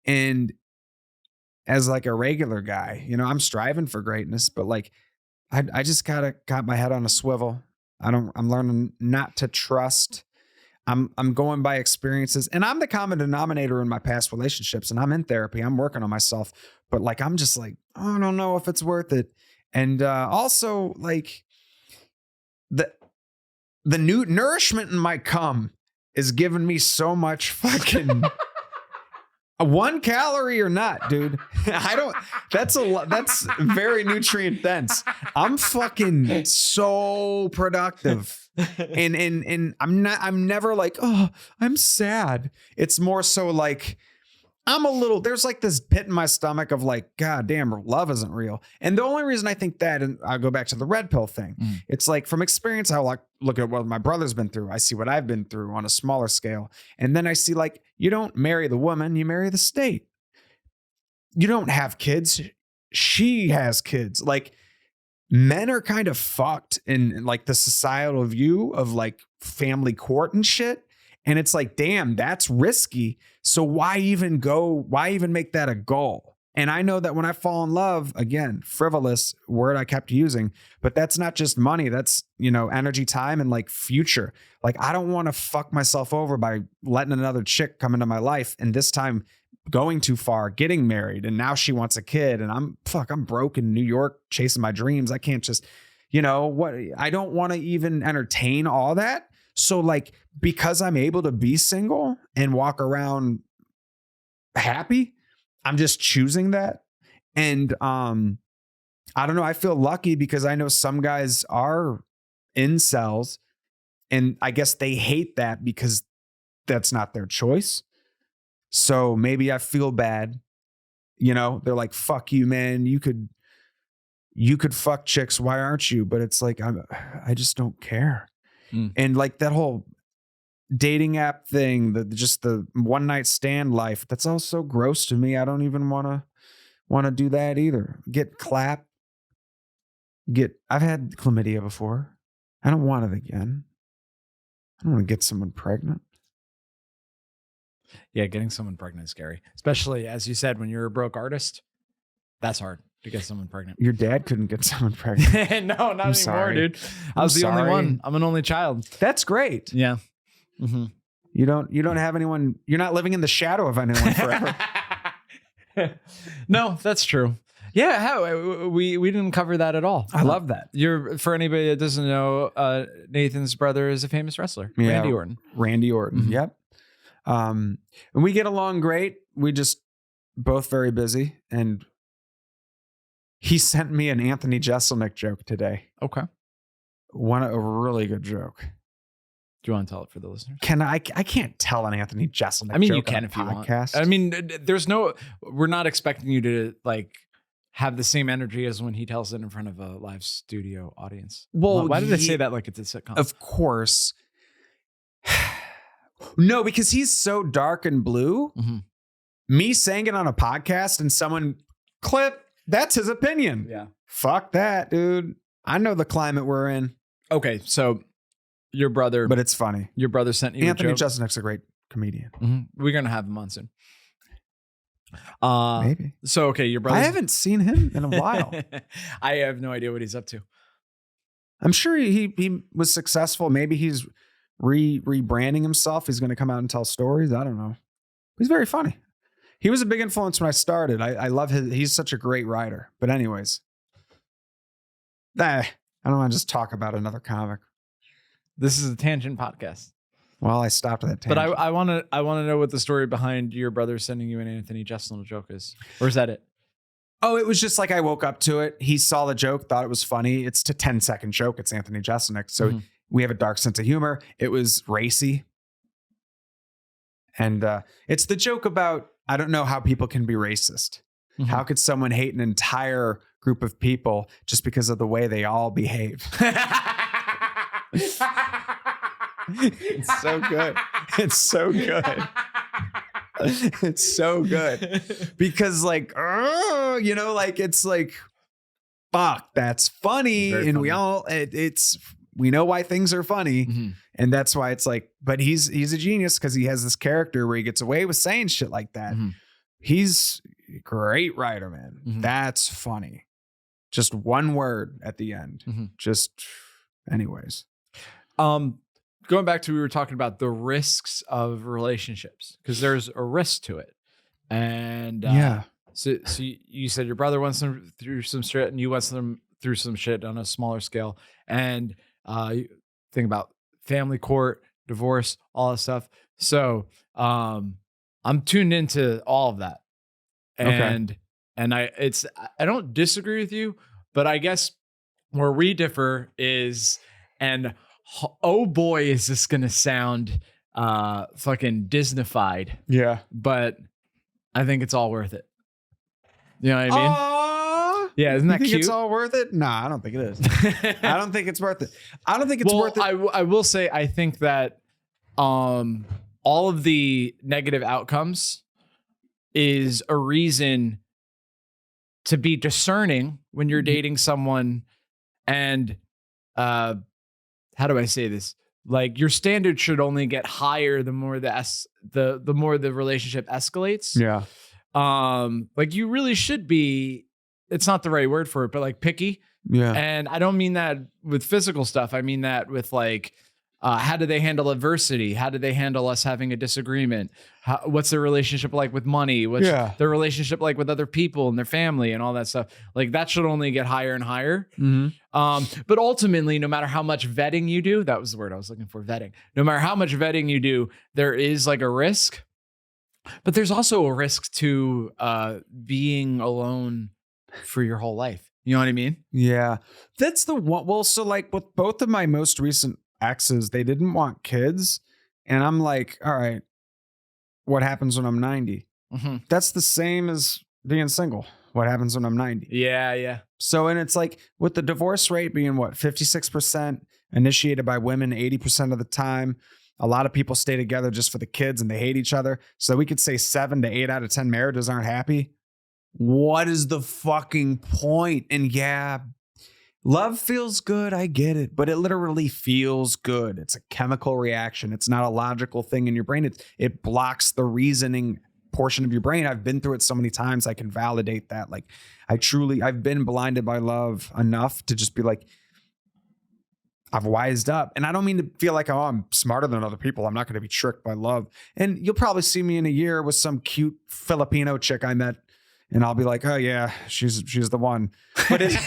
And as like a regular guy, you know, I'm striving for greatness, but like, I just got my head on a swivel. I'm learning not to trust. I'm going by experiences, and I'm the common denominator in my past relationships, and I'm in therapy. I'm working on myself, but like, I'm just like, I don't know if it's worth it. And also like the new nourishment in my cum is giving me so much fucking 1 calorie or not, dude. That's a lot. That's very nutrient dense. I'm fucking so productive. And I'm never like, oh, I'm sad. It's more so like, there's like this pit in my stomach of like, God damn, love isn't real. And the only reason I think that, and I'll go back to the red pill thing. It's like, from experience, I like look at what my brother's been through. I see what I've been through on a smaller scale. And then I see like, you don't marry the woman, you marry the state. You don't have kids. She has kids. Like, men are kind of fucked in like the societal view of like family court and shit. And it's like, damn, that's risky. So why even make that a goal? And I know that when I fall in love, again, frivolous word I kept using, but that's not just money. That's, you know, energy, time, and like future. Like, I don't want to fuck myself over by letting another chick come into my life. And this time going too far, getting married. And now she wants a kid, and I'm broke in New York chasing my dreams. I can't just, you know, I don't want to even entertain all that. So like, because I'm able to be single and walk around happy, I'm just choosing that. And I don't know, I feel lucky because I know some guys are incels And I guess they hate that because that's not their choice. So maybe I feel bad. You know, they're like, fuck you, man. You could fuck chicks. Why aren't you? But it's like, I just don't care. And like that whole dating app thing, just the one night stand life, that's all so gross to me. I don't even want to do that either. Get clapped. I've had chlamydia before. I don't want it again. I don't want to get someone pregnant. Yeah, getting someone pregnant is scary. Especially, as you said, when you're a broke artist. That's hard to get someone pregnant. Your dad couldn't get someone pregnant. No, not anymore, sorry. dude. I was the only one. I'm an only child. That's great. Yeah. Mm-hmm. You don't have anyone. You're not living in the shadow of anyone forever. No, that's true. Yeah, how we didn't cover that at all. I love that. For anybody that doesn't know, Nathan's brother is a famous wrestler, Yeah. Randy Orton. Randy Orton. Mhm. Yep. And we get along great. We just both very busy. And he sent me an Anthony Jeselnik joke today. Okay. A really good joke. Do you want to tell it for the listeners? I can't tell an Anthony Jeselnik I mean, joke you can on a if you want. podcast. I mean, we're not expecting you to like have the same energy as when he tells it in front of a live studio audience. Well, why did I say that like it's a sitcom? Of course. No, because he's so dark and blue. Mhm. Me saying it on a podcast and someone clip, that's his opinion. Yeah. Fuck that, dude. I know the climate we're in, Okay, so your brother, but it's funny. your brother sent you Anthony a joke. Jeselnik's a great comedian. Mhm. We're gonna have him on soon. Maybe. So okay, your brother. I haven't seen him in a while. I have no idea what he's up to. I'm sure he was successful. Maybe he's rebranding himself. He's going to come out and tell stories. I don't know. He's very funny. He was a big influence when I started. I love he's such a great writer. But anyways, I don't want to just talk about another comic. This is a tangent podcast. Well, I stopped at that tangent. But I want to know what the story behind your brother sending you an Anthony Jeselnik joke is. Or is that it? Oh, it was just like I woke up to it. He saw the joke, thought it was funny. It's a 10-second joke. It's Anthony Jeselnik. So we have a dark sense of humor. It was racy. And it's the joke about, I don't know how people can be racist. Mhm. How could someone hate an entire group of people just because of the way they all behave? It's so good. It's so good. It's so good. Because like, you know, like it's like, fuck, that's funny. Very and funny. we all, we know why things are funny. Mhm. And that's why it's like, but he's a genius because he has this character where he gets away with saying shit like that. Mhm. He's a great writer, man. Mhm. That's funny. Just one word at the end. Mhm. Just, anyways. Going back to we were talking about the risks of relationships because there's a risk to it, and Yeah. So you said your brother went through some shit, and you went through some shit on a smaller scale, and you think about family court, divorce, all that stuff. So I'm tuned into all of that, and I don't disagree with you, but I guess where we differ is and. Oh boy, is this gonna sound fucking Disneyfied, Yeah. but I think it's all worth it. You know what I mean? Aww. Yeah, isn't that You think cute? it's all worth it? Nah, I don't think it is. I don't think it's worth it. I don't think it's well, worth it. I will say I think that all of the negative outcomes is a reason to be discerning when you're dating someone and how do I say this? Like your standard should only get higher the more the more the relationship escalates. Yeah. Like you really should be, it's not the right word for it, but like picky. Yeah. And I don't mean that with physical stuff. I mean that with like, how do they handle adversity? How do they handle us having a disagreement? What's their relationship like with money? What's their relationship like with other people and their family and all that stuff? Like that should only get higher and higher. Mm-hmm. But ultimately, no matter how much vetting you do, that was the word I was looking for, vetting. No matter how much vetting you do, there is like a risk. But there's also a risk to being alone for your whole life. You know what I mean? Yeah. That's the one. Well, so like with both of my most recent exes, they didn't want kids. And I'm like, all right, what happens when I'm 90? That's the same as being single. What happens when I'm 90? Yeah. So, and it's like with the divorce rate being 56% initiated by women 80% of the time, a lot of people stay together just for the kids and they hate each other. So we could say 7 to 8 out of 10 marriages aren't happy. What is the fucking point? And yeah, love feels good. I get it, but it literally feels good. It's a chemical reaction. It's not a logical thing in your brain. It blocks the reasoning portion of your brain. I've been through it so many times. I can validate that. Like I've been blinded by love enough to just be like, I've wised up. And I don't mean to feel like, oh, I'm smarter than other people. I'm not going to be tricked by love. And you'll probably see me in a year with some cute Filipino chick I met. And I'll be like, oh yeah, she's the one. But it,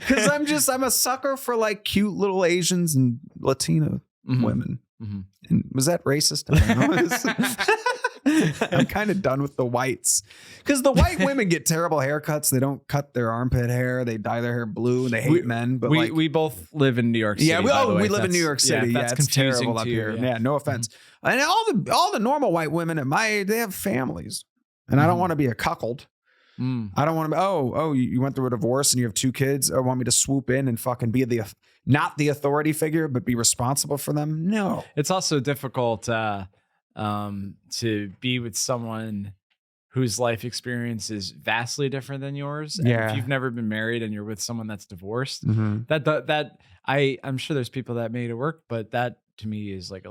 because I'm a sucker for like cute little Asians and Latino women. And was that racist? I don't know. I'm kind of done with the whites because the white women get terrible haircuts. They don't cut their armpit hair. They dye their hair blue and they hate men. But we both live in New York City. Yeah, we live in New York City. Yeah, it's terrible up here. Yeah, no offense. And all the normal white women at my age, they have families. And I don't want to be a cuckold. I don't want to be, you went through a divorce and you have 2 kids. Or want me to swoop in and fucking be not the authority figure, but be responsible for them? No. It's also difficult to be with someone whose life experience is vastly different than yours. And if you've never been married and you're with someone that's divorced, I'm sure there's people that made it work, but that to me is like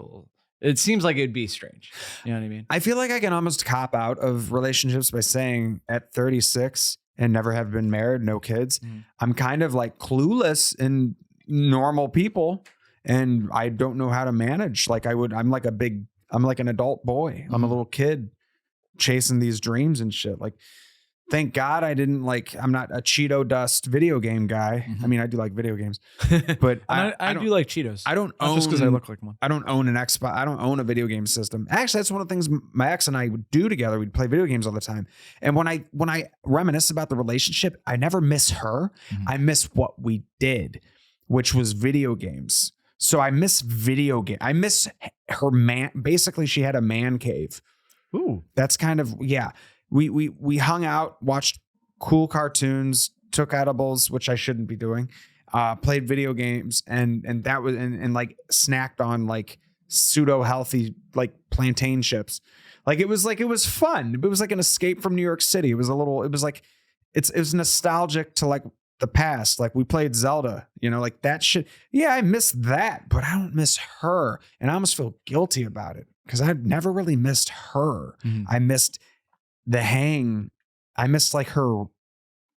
it seems like it'd be strange. You know what I mean? I feel like I can almost cop out of relationships by saying at 36 and never have been married, no kids, I'm kind of like clueless in normal people and I don't know how to manage. Like I'm like an adult boy. I'm a little kid chasing these dreams and shit. Like, thank God I'm not a Cheeto dust video game guy. I mean, I do like video games, but I do like Cheetos. I don't own, just because I look like one. I don't own an Xbox. I don't own a video game system. Actually, that's one of the things my ex and I would do together. We'd play video games all the time. And when I reminisce about the relationship, I never miss her. I miss what we did, which was video games. So I miss video game. I miss her man. Basically, she had a man cave. Ooh, that's kind of, yeah. We hung out, watched cool cartoons, took edibles, which I shouldn't be doing, played video games, and that was and like snacked on like pseudo healthy like plantain chips. Like it was fun. It was like an escape from New York City. It was nostalgic to like the past. Like we played Zelda, like that shit. Yeah, I miss that, but I don't miss her. And I almost feel guilty about it because I've never really missed her. I missed the hang. I missed like her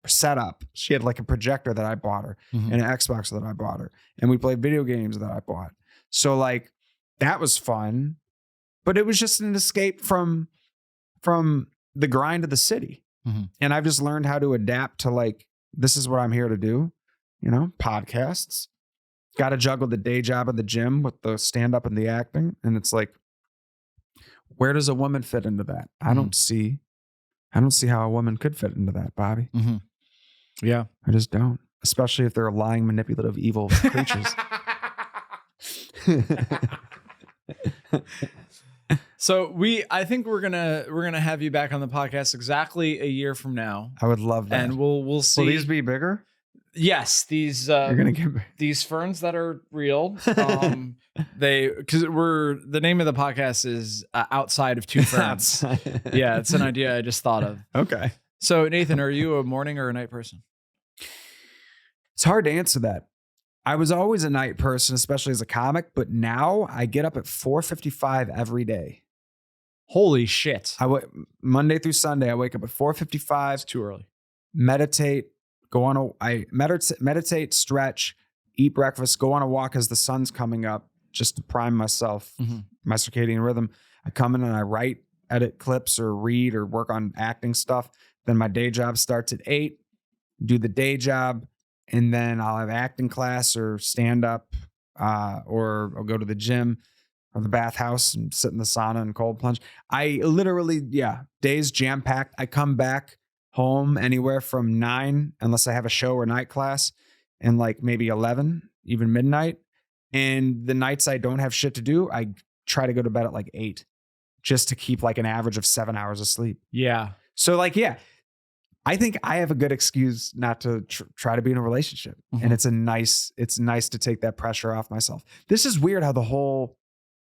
setup. She had like a projector that I bought her and an Xbox that I bought her. And we played video games that I bought. So like that was fun, but it was just an escape from the grind of the city. And I've just learned how to adapt to like, this is what I'm here to do. Podcasts, got to juggle the day job at the gym with the stand up and the acting. And it's like, where does a woman fit into that? I don't see how a woman could fit into that, Bobby. Yeah. I just don't. Especially if they're lying, manipulative, evil creatures. So I think we're gonna have you back on the podcast exactly a year from now. I would love that. And we'll see. Will these be bigger? Yes, these you're gonna get these ferns that are real. Because the name of the podcast is Outside of Two Ferns. Yeah, it's an idea I just thought of. Okay. So Nathan, are you a morning or a night person? It's hard to answer that. I was always a night person, especially as a comic, but now I get up at 4:55 every day. Holy shit! Monday through Sunday, I wake up at 4:55. It's too early. Meditate. I meditate, stretch, eat breakfast, go on a walk as the sun's coming up, just to prime myself, my circadian rhythm. I come in and I write, edit clips, or read, or work on acting stuff. Then my day job starts at 8. Do the day job. And then I'll have acting class or stand up, or I'll go to the gym or the bathhouse and sit in the sauna and cold plunge. I literally, days jam packed. I come back home anywhere from 9, unless I have a show or night class, and like maybe 11, even midnight. And the nights I don't have shit to do, I try to go to bed at like 8 just to keep like an average of 7 hours of sleep. Yeah. So like, yeah, I think I have a good excuse not to try to be in a relationship. Mhm. And it's nice to take that pressure off myself. This is weird how the whole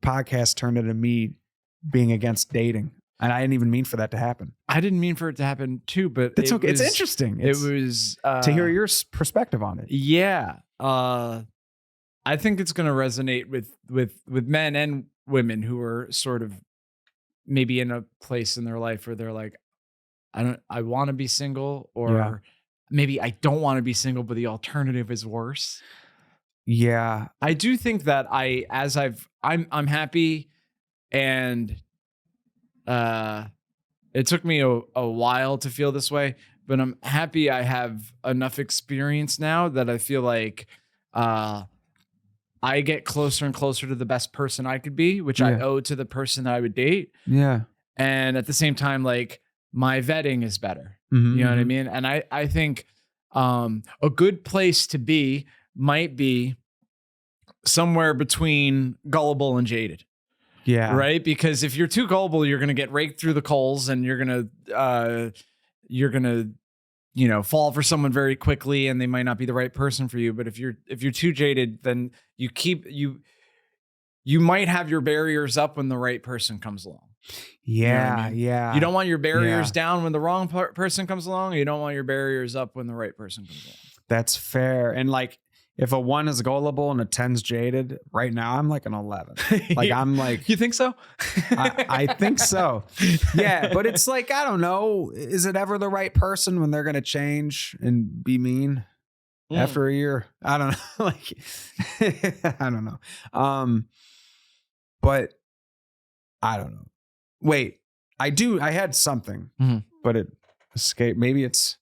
podcast turned into me being against dating. And I didn't even mean for that to happen. I didn't mean for it to happen too, but It's okay. It's interesting. It was to hear your perspective on it. Yeah. I think it's going to resonate with men and women who are sort of maybe in a place in their life where they're like, I want to be single, or maybe I don't want to be single, but the alternative is worse. Yeah. I do think that I'm happy, and it took me a while to feel this way, but I'm happy I have enough experience now that I feel like I get closer and closer to the best person I could be, which I owe to the person that I would date. Yeah. And at the same time, like, my vetting is better. Mm-hmm. You know what I mean? And I think a good place to be might be somewhere between gullible and jaded. Yeah. Right? Because if you're too gullible, you're going to get raked through the coals, and you're going to, you know, fall for someone very quickly, and they might not be the right person for you. But if you're too jaded, then you might have your barriers up when the right person comes along. Yeah. You know what I mean? Yeah. You don't want your barriers down when the wrong person comes along. You don't want your barriers up when the right person comes along. That's fair. And like, if a 1 is gullible and a 10's jaded, right now I'm like an 11. Like I'm like, you think so? I think so. Yeah, but it's like, I don't know. Is it ever the right person when they're going to change and be mean after a year? I don't know. Like, I don't know. But I don't know. Wait, I had something, but it escaped. Maybe it's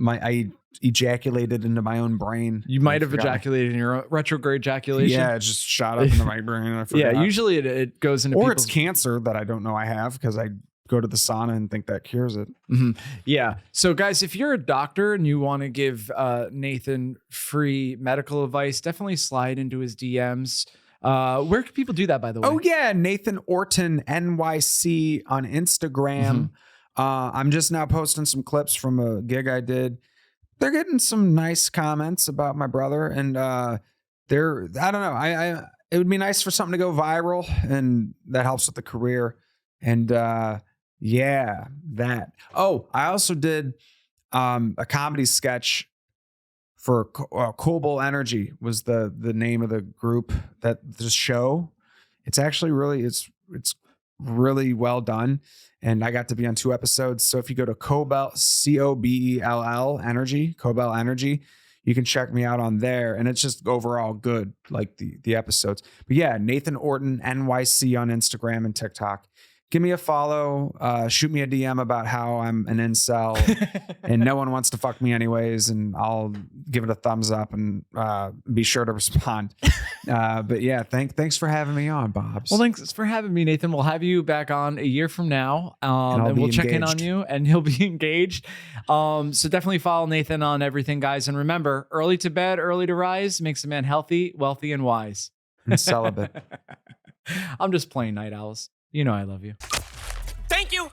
I ejaculated into my own brain. You might have ejaculated in your retrograde ejaculation. Yeah, it just shot up into my brain. I forgot. Yeah, usually it goes into or it's cancer that I don't know I have because I go to the sauna and think that cures it. Mm-hmm. Yeah. So guys, if you're a doctor and you want to give Nathan free medical advice, definitely slide into his DMs. Where can people do that, by the way? Oh yeah, Nathan Orton NYC on Instagram. I'm just now posting some clips from a gig I did. They're getting some nice comments about my brother, and I don't know. It would be nice for something to go viral, and that helps with the career. And yeah, that. Oh, I also did a comedy sketch for Cool Energy was the name of the group that the show. It's actually really it's really well done, and I got to be on 2 episodes. So if you go to Cobell Energy, Cobell Energy, you can check me out on there, and it's just overall good, like the episodes. But yeah, Nathan Orton NYC on Instagram and TikTok. Give me a follow, shoot me a DM about how I'm an incel and no one wants to fuck me anyways, and I'll give it a thumbs up and be sure to respond. But yeah, thanks for having me on, Bobs. Well, thanks for having me, Nathan. We'll have you back on a year from now, and we'll check in on you, and he'll be engaged. So definitely follow Nathan on everything, guys. And remember, early to bed, early to rise makes a man healthy, wealthy, and wise. And celibate. I'm just playing, night owls. You know I love you. Thank you.